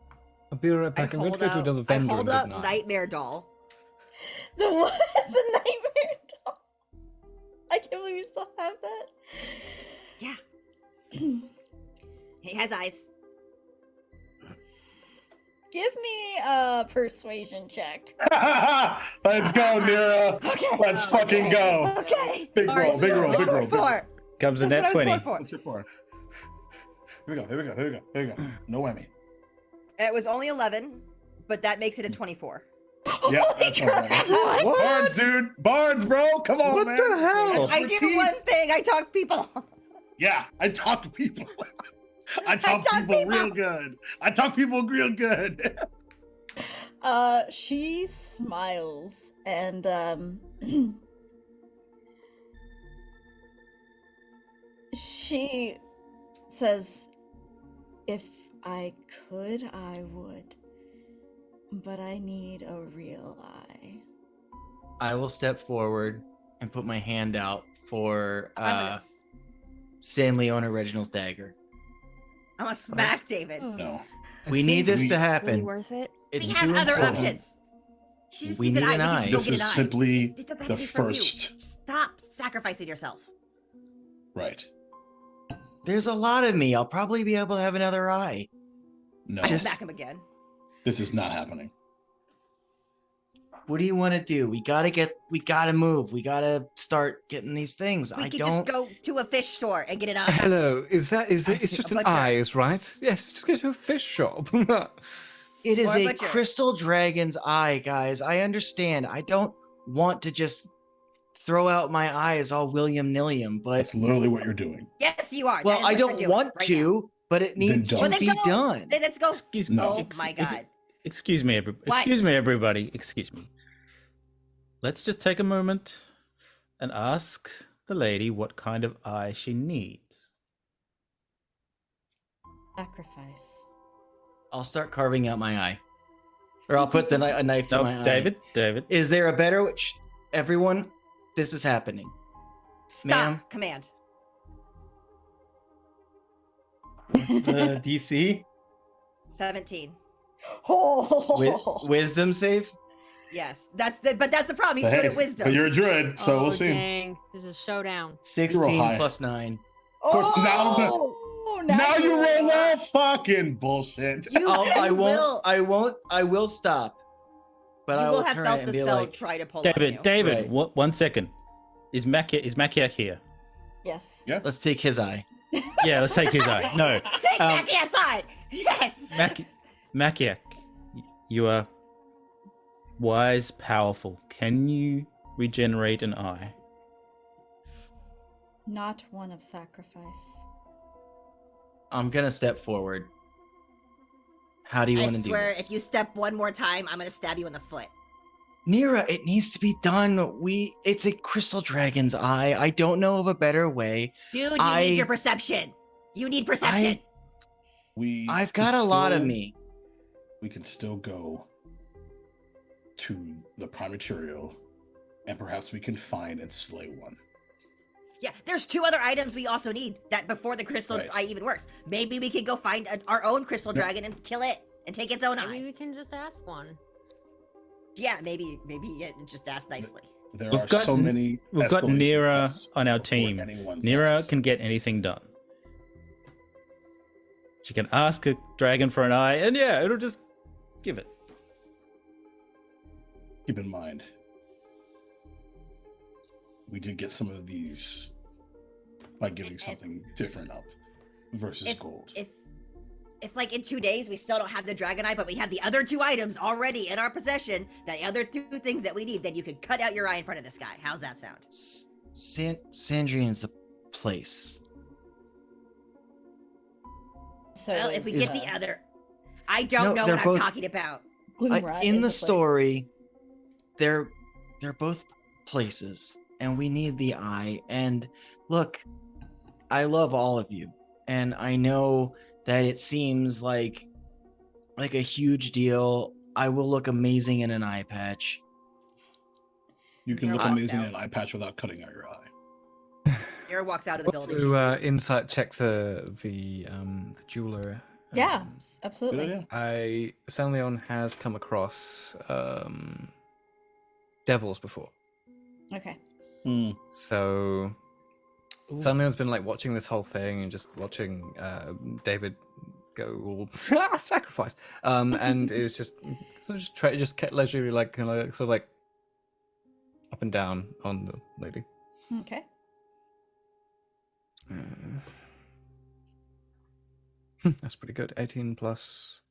I'll be right back. I'm going to go to another vendor I hold and up get an eye. Nightmare Doll. The what? The nightmare doll. I can't believe you still have that. Yeah. He has eyes. Give me a persuasion check. Let's go, Nira. Okay. Let's fucking go. Okay. Big All right, roll, big so roll, big roll, big roll. 4. Comes a That's net what I was 20. going for. What's your for? Here we go. Here we go. Here we go. Here we go. No whammy. It was only 11, but that makes it a 24. Yeah, that's all right. What? Bards, dude. Bards, bro. Come on, What man. the hell? I do one thing. I talk people. Yeah, I talk to people. I talk talk people people. real good. I talk people real good. She smiles and she says, "If I could, I would, but I need a real eye." I will step forward and put my hand out for I'm San Leona Reginald's dagger. gonna smash David. No. We need this to It's really happen. worth it. It's We too have other important. options. She just We needs need an an eye. eye. We can go This get is an eye. simply It doesn't have the to be from you. first. Stop sacrificing yourself. Right. There's a lot of me. I'll probably be able to have another eye. No. I Just- smack him again. This is not happening. What do you want to do? We gotta move. We gotta start getting these things. We I could don't. just go to a fish store and get an eye. Hello, is it? It's A just an butcher. eyes, right? Yes, just go to a fish shop. It is Or a a butcher. crystal dragon's eye, guys. I understand. I don't want to just throw out my eyes all William Nilliam, but That's literally what you're doing. Yes, you are. That well, is I what you're don't doing want right to, now. but it needs don't. to Well, then be go. done. Then let's go. Excuse No. Oh my god. Excuse me, What? excuse me, everybody. Excuse me. Let's just take a moment and ask the lady what kind of eye she needs. Sacrifice. I'll start carving out my eye, or I'll put a knife to Oh, my eye. David. Is there a better? Everyone, this is happening. Stop. Ma'am? Command. What's the DC? 17. Oh, Wisdom save? Yes. That's the problem. He's But good hey, at wisdom. but you're a druid, so oh, we'll see. Dang. This is a showdown. 16 high. plus 9. Of course, now you roll well. off. Fucking bullshit. You, I you will, won't. I will stop. But you I will will have turn felt it and the be spell like, try to pull on you. David, Right. one second. Is Makia here? Yes. Yeah. let's take his eye. Yeah, let's take his eye. No. Take Um, Mackie outside. Yes. Makiak, you are wise, powerful. Can you regenerate an eye? Not one of sacrifice. I'm gonna step forward. How do you I want to do swear, this? if you step one more time, I'm gonna stab you in the foot. Nira, it needs to be done. It's a crystal dragon's eye. I don't know of a better way. Dude, you I- need your perception. You need perception. I've got a lot of me. We can still go to the prime material, and perhaps we can find and slay one. Yeah, there's 2 other items we also need that before the crystal Right. eye even works. Maybe we could go find our own crystal Yeah. dragon and kill it and take its own Maybe eye. we can just ask one. Yeah, maybe yeah, just ask nicely. There We've are got- so many. We've got escalations Nira that's on our before team. anyone's Nira eyes. can get anything done. She can ask a dragon for an eye, and yeah, it'll just give it. Keep in mind, we did get some of these by giving something different up versus gold. If like in 2 days we still don't have the dragon eye, but we have the other 2 items already in our possession, the other 2 things that we need, then you could cut out your eye in front of this guy. How's that sound? Sandrian's a place. So Well, if we is, get the other, I don't No, know they're what both- I'm talking about. Gloomrat In is the a place. story, they're both places, and we need the eye. And look, I love all of you, and I know that it seems like a huge deal. I will look amazing in an eye patch. You can Nira look walks amazing in out. an eye patch without cutting out your eye. Nira walks out of the Want building. She to leaves. insight check the jeweler. Yeah, Um, absolutely. Good idea. I Sanleon has come across devils before, Okay. Hmm. so Sanleon's been like watching this whole thing and just watching David go all sacrifice, and is just just kept leisurely like sort of like up and down on the lady. Okay. That's pretty good. 18 plus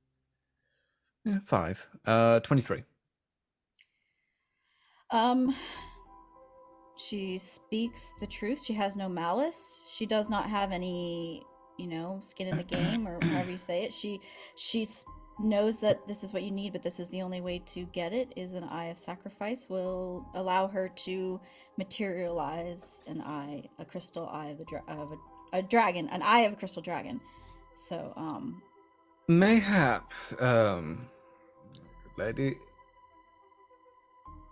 5. 23. She speaks the truth. She has no malice. She does not have any, skin in the game, or however you say it. She knows that this is what you need, but this is the only way to get it. Is an eye of sacrifice will allow her to materialize a crystal eye of a dragon, an eye of a crystal dragon. So, Mayhap, lady,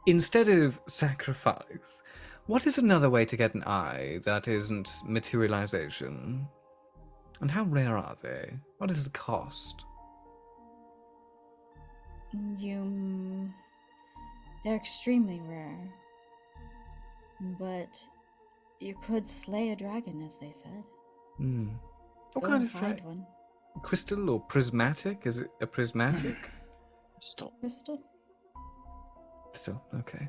instead of sacrifice, what is another way to get an eye that isn't materialization? And how rare are they? What is the cost? they're extremely rare, but you could slay a dragon, as they said. What Go kind and of find one. crystal or prismatic? Is it a prismatic? Crystal? Still, okay.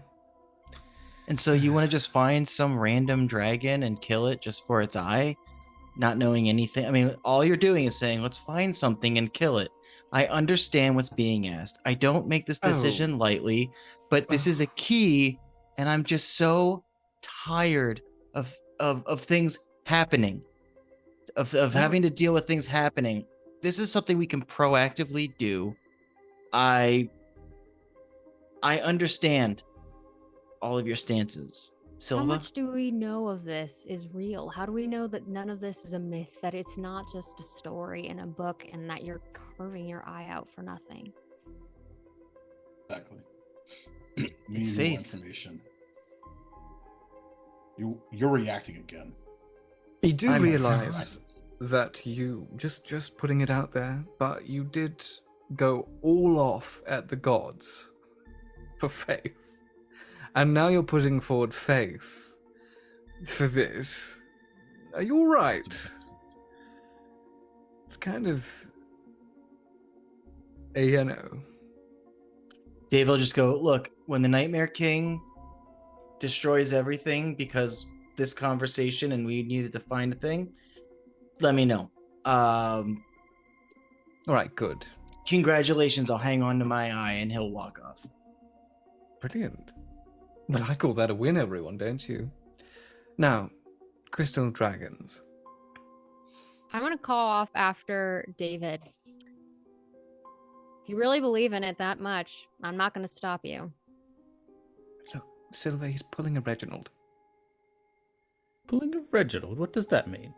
And so you want to just find some random dragon and kill it just for its eye, not knowing anything? I mean, all you're doing is saying, let's find something and kill it. I understand what's being asked. I don't make this decision lightly, but this is a key, and I'm just so tired of things happening, of having to deal with things happening. This is something we can proactively do. I understand all of your stances. Silva? How much do we know of this is real? How do we know that none of this is a myth, that it's not just a story in a book, and that you're carving your eye out for nothing? Exactly. We It's need more faith. information. You're reacting again. You do I'm realize that you just putting it out there, but you did go all off at the gods for faith. And now you're putting forward faith for this. Are you alright? It's kind of Dave will just go, look, when the Nightmare King destroys everything because this conversation and we needed to find a thing, let me know. Alright, good. Congratulations, I'll hang on to my eye, and he'll walk off. Brilliant. Well, I call that a win, everyone, don't you? Now, crystal dragons. I'm gonna call off after David. If you really believe in it that much, I'm not gonna stop you. Look, Silva, he's pulling a Reginald. Pulling a Reginald? What does that mean?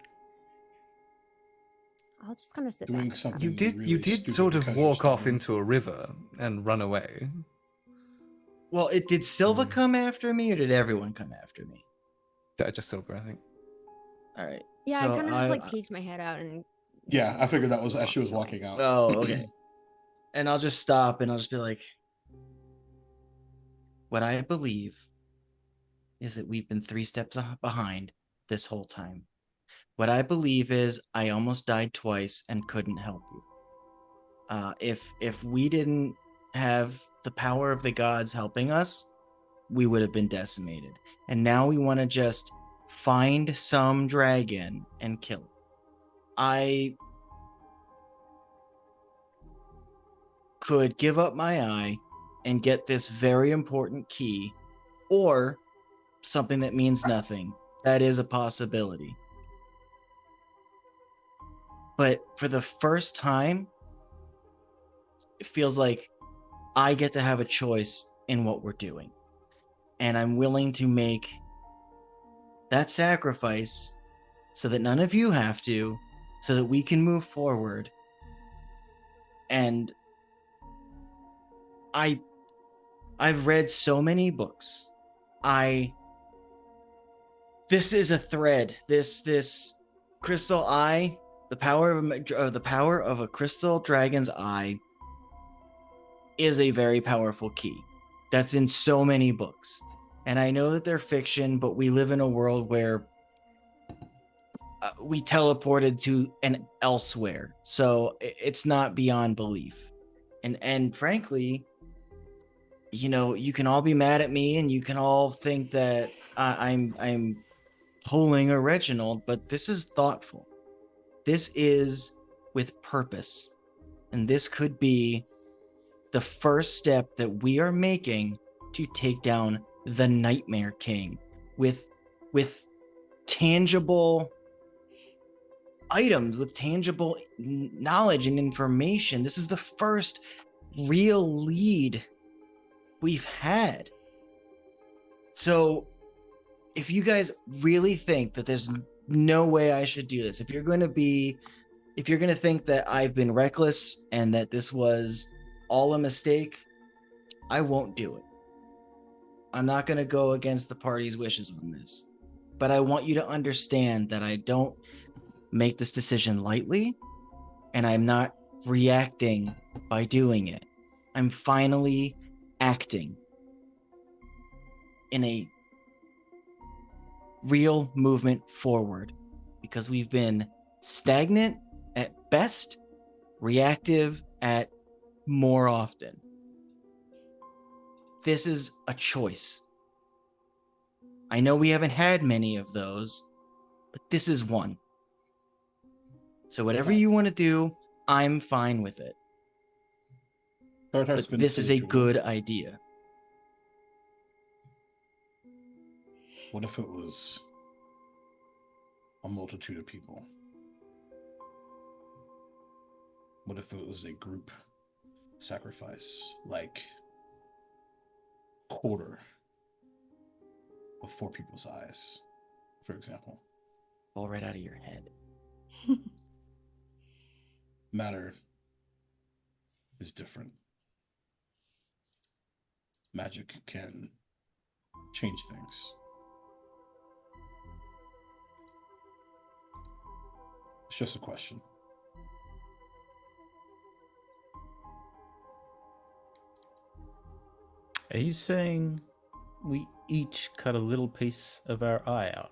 I'll just kind of sit Doing back. something. You did really did stupid sort of because you're walk off stubborn. into a river and run away. Well, did Silva come after me, or did everyone come after me? Just Silva, I think. All right. Yeah, so I kind of just like peeked my head out and. Yeah, I figured that was as she was walking walking out. Oh, okay. And I'll just stop, and I'll just be like, what I believe is that we've been 3 steps behind this whole time. What I believe is I almost died twice and couldn't help you. If we didn't have the power of the gods helping us, we would have been decimated. And now we want to just find some dragon and kill it. I could give up my eye and get this very important key, or something that means nothing. That is a possibility. But for the first time, it feels like I get to have a choice in what we're doing. And I'm willing to make that sacrifice so that none of you have to, so that we can move forward. And I've read so many books. This is a thread. This crystal eye, the power of a crystal dragon's eye is a very powerful key. That's in so many books. And I know that they're fiction, but we live in a world where we teleported to an elsewhere. So it's not beyond belief. And frankly, you can all be mad at me and you can all think that I'm pulling a Reginald, but this is thoughtful. This is with purpose. And this could be the first step that we are making to take down the Nightmare King with tangible items, with tangible knowledge and information. This is the first real lead we've had. So if you guys really think that there's no way I should do this, if you're going to think that I've been reckless and that this was all a mistake, I won't do it. I'm not going to go against the party's wishes on this. But I want you to understand that I don't make this decision lightly, and I'm not reacting by doing it. I'm finally acting in a real movement forward, because we've been stagnant at best, reactive at more often. This is a choice. I know we haven't had many of those, but this is one. So whatever you want to do, I'm fine with it. But this is a good idea. What if it was a multitude of people? What if it was a group sacrifice, like quarter of 4 people's eyes, for example? Fall right out of your head. Matter is different. Magic can change things. It's just a question. Are you saying we each cut a little piece of our eye out?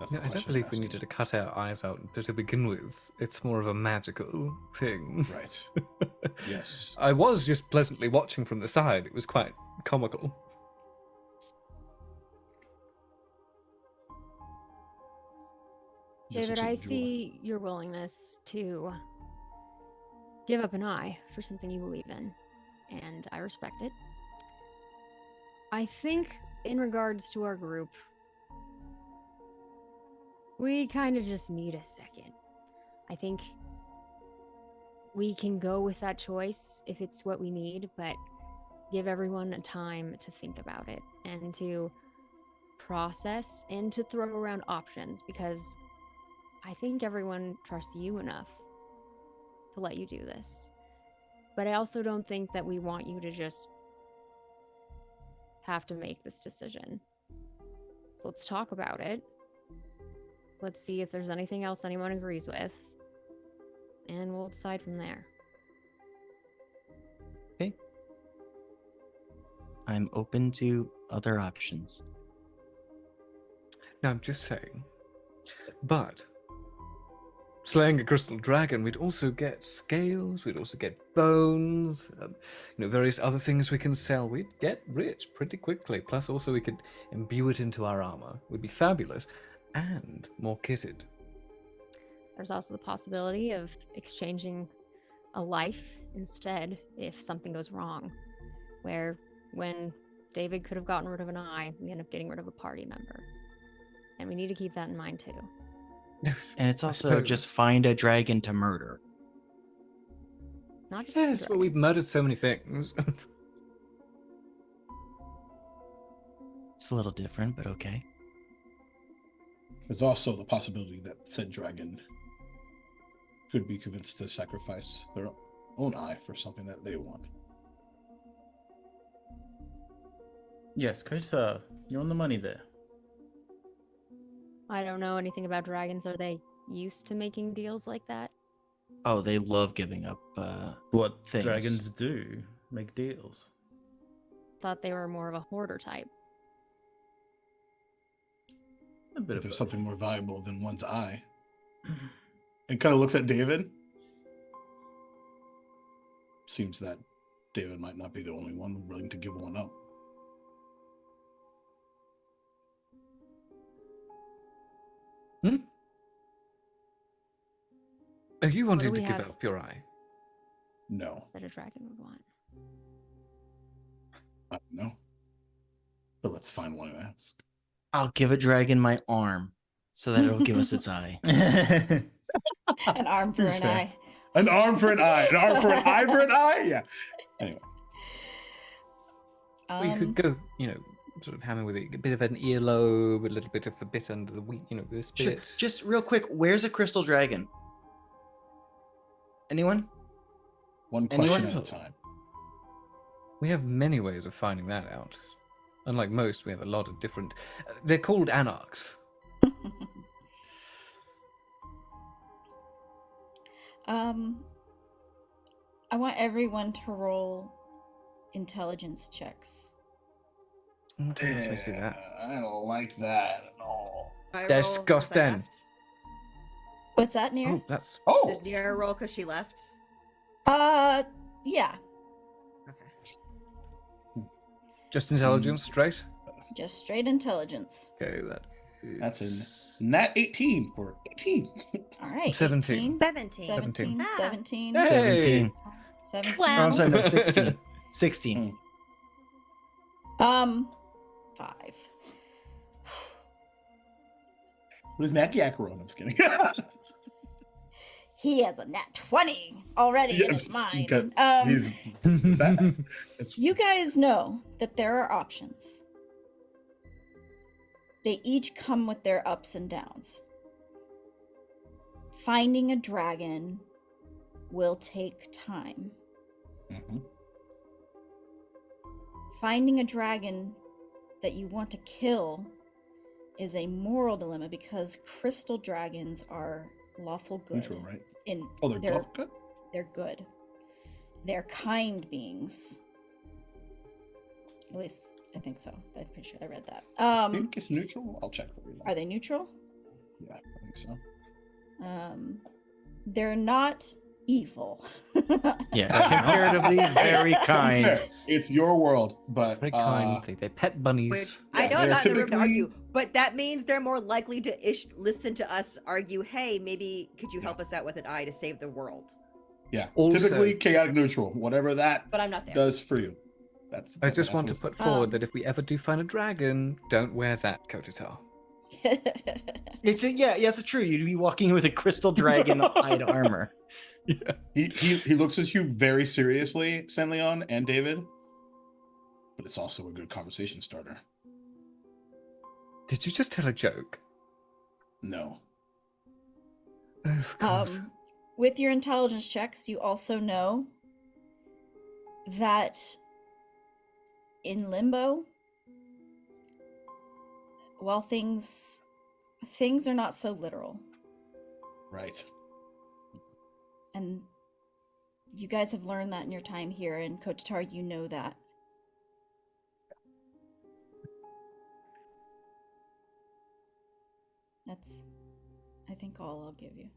That's No, the I don't question believe I'm we asking. needed to cut our eyes out to begin with. It's more of a magical thing. Right. Yes. I was just pleasantly watching from the side. It was quite comical. Just David, looks like I a jewel. see your willingness to give up an eye for something you believe in, and I respect it. I think, in regards to our group, we kind of just need a second. I think we can go with that choice if it's what we need, but give everyone a time to think about it and to process and to throw around options, because I think everyone trusts you enough to let you do this. But I also don't think that we want you to just have to make this decision. So let's talk about it. Let's see if there's anything else anyone agrees with. And we'll decide from there. Okay. I'm open to other options. Now, I'm just saying. But slaying a crystal dragon, we'd also get scales, we'd also get bones, various other things we can sell. We'd get rich pretty quickly. Plus, also, we could imbue it into our armor. It would be fabulous and more kitted. There's also the possibility of exchanging a life instead if something goes wrong. Where when David could have gotten rid of an eye, we end up getting rid of a party member. And we need to keep that in mind too. And it's I also suppose. just find a dragon to murder. Not just Yes, but we've murdered so many things. It's a little different, but okay. There's also the possibility that said dragon could be convinced to sacrifice their own eye for something that they want. Yes, Kotatar, you're on the money there. I don't know anything about dragons. Are they used to making deals like that? Oh, they love giving up. What Things. dragons do, make deals. Thought they were more of a hoarder type. A bit If of there's both. something more valuable than one's eye. And kind of looks at David. Seems that David might not be the only one willing to give one up. Oh, you wanted we to give have? up your eye? No, That a dragon would want. I don't know. But let's find one and ask. I'll give a dragon my arm so that it'll give us its eye. An arm for Who's an fair? eye. An arm for an eye. An arm for an eye for an eye? Yeah. Anyway. Or you could go, sort of hammer with it, a bit of an earlobe, a little bit of the bit under the wheat, this Sure. bit. Just real quick, where's a crystal dragon? Anyone? One question Anyone? at a time. We have many ways of finding that out. Unlike most, we have a lot of different. They're called anarchs. I want everyone to roll intelligence checks. Don't ask me to do that. I don't like that at all. I roll Disgusting. since I left? What's that, Nir? Oh, that's Oh, Does Nira roll because she left? Yeah, Okay. just intelligence, straight. just straight intelligence. Okay, that that's is a nat 18 for 18. All right. 17. 17. 17, Ah. 17, Hey! 17. 17. Oh, I'm sorry, no, 16. Mm. 16. 5. What is Mackie Acaron? I'm just kidding. He has a nat 20 already in Yeah, his mind. got- He's fast. It's You guys know that there are options. They each come with their ups and downs. Finding a dragon will take time. Mhm. Finding a dragon that you want to kill is a moral dilemma because crystal dragons are lawful good. neutral, right? In Oh, they're buff cut? They're good. They're kind beings. At least I think so. I'm pretty sure I read that. I think it's neutral. I'll check for you. Are they neutral? Yeah, I think so. They're not evil. Yeah, comparatively very kind. It's your world, but very kind. They're pet bunnies. Which I know they're I'm not in the room to typically- argue, but that means they're more likely to listen to us argue, hey, maybe could you help us out with an eye to save the world? yeah, Also- typically chaotic neutral, whatever that But I'm not there. does for you. That's. I just that's want to what- put forward Um, that if we ever do find a dragon, don't wear that, Kotatar. It's true. You'd be walking with a crystal dragon hide armor. Yeah. He looks at you very seriously, San Leon and David, but it's also a good conversation starter. Did you just tell a joke? No. Oh, of course. With your intelligence checks, you also know that in limbo, while things are not so literal, Right. and you guys have learned that in your time here, and Kotatar, you know that. That's, I think, all I'll give you.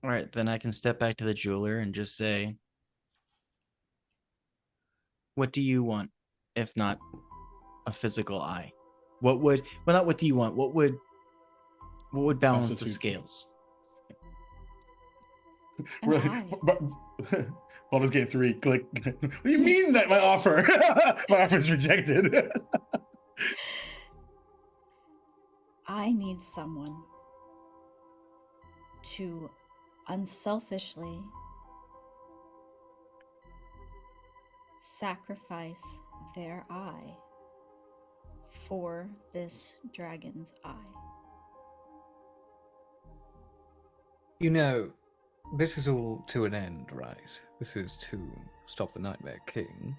All right, then I can step back to the jeweler and just say, what do you want, if not a physical eye? What would, well, not what do you want, what would balance the Constitute. scales? An Really? eye. Baldur's Gate 3, click. What do you mean that my offer? My offer is rejected. I need someone to unselfishly sacrifice their eye for this dragon's eye. You know, this is all to an end, right? This is to stop the Nightmare King.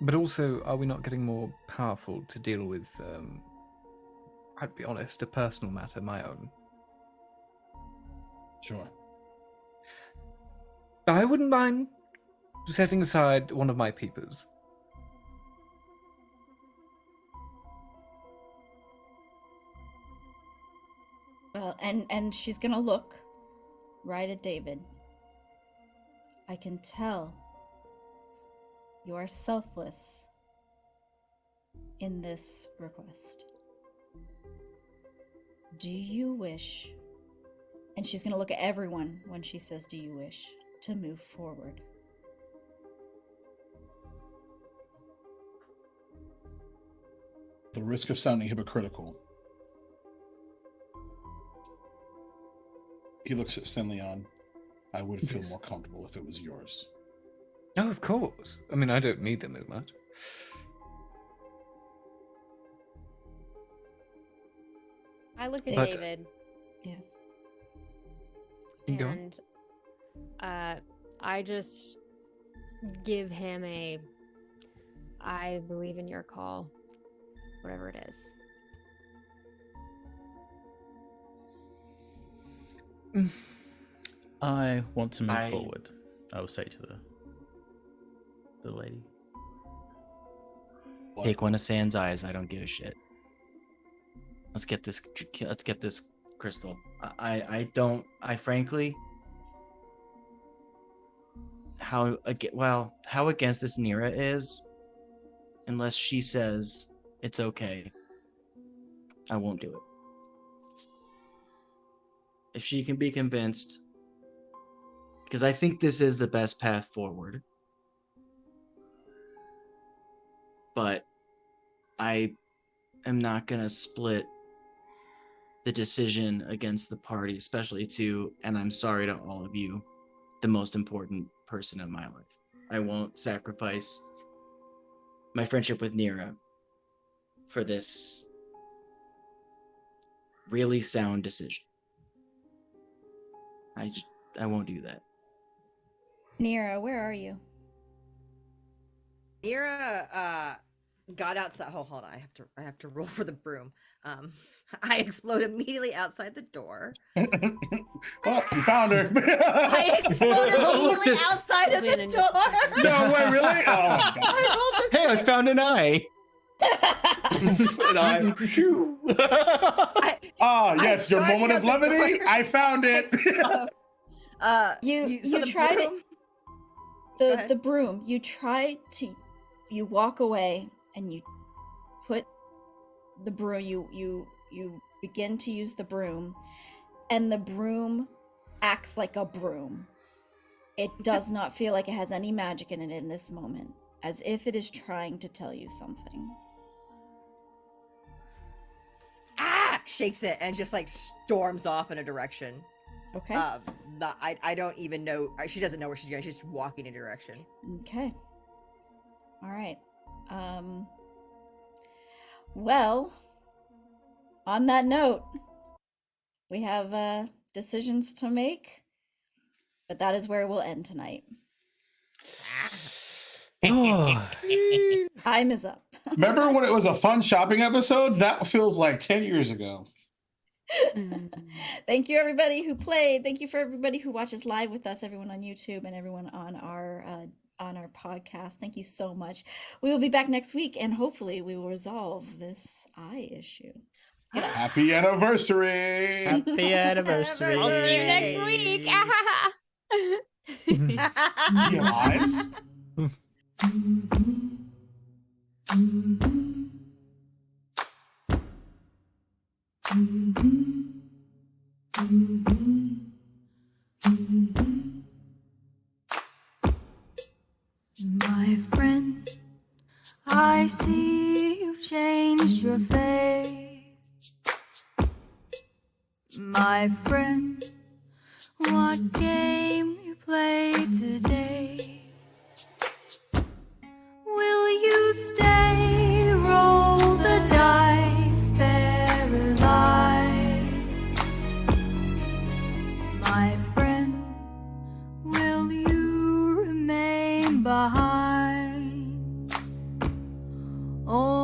But also, are we not getting more powerful to deal with, I'd be honest, a personal matter, my own? Sure. I wouldn't mind setting aside one of my peepers. Well, and she's gonna look right at David. I can tell you are selfless in this request. Do you wish, and she's gonna look at everyone when she says, do you wish to move forward? The risk of sounding hypocritical. He looks at Senleon. I would feel more comfortable if it was yours. Oh, of course. I mean, I don't need them as much. I look at But- David. Yeah. You go on. And I just give him a I believe in your call, whatever it is. I want to move forward. I will say to the lady. Take one of Sand's eyes. I don't give a shit. Let's get this crystal. I frankly, how against this Nira is, unless she says it's okay, I won't do it. If she can be convinced, because I think this is the best path forward, but I am not gonna split the decision against the party, especially to, and I'm sorry to all of you, the most important person in my life. I won't sacrifice my friendship with Nira for this really sound decision. I won't do that. Nira, where are you? Nira got outside. Oh, hold on. I have to roll for the broom. I explode immediately outside the door. Oh, you found her. I explode immediately outside of the Within just a door. second. No way, really? Oh my god. I rolled a Hey, I found an eye. And I, Ah, yes, your tried moment to of have the levity. door. I found it. You the tried it. broom- Go ahead. The broom. You walk away and you put the broom. You begin to use the broom, and the broom acts like a broom. It does not feel like it has any magic in it in this moment, as if it is trying to tell you something. Shakes it and just like storms off in a direction. Okay. I don't even know. She doesn't know where she's going. She's just walking in a direction. Okay. All right. Well, on that note, we have decisions to make, but that is where we'll end tonight. Time is up. Remember when it was a fun shopping episode? That feels like 10 years ago. Thank you, everybody who played. Thank you for everybody who watches live with us, everyone on YouTube and everyone on our podcast. Thank you so much. We will be back next week, and hopefully we will resolve this eye issue. Happy anniversary. Happy anniversary. I'll see you next week. You eyes. My friend, I see you've changed your face. My friend, what game you play today? Will you stay, roll the dice, paralyzed? behind. Oh,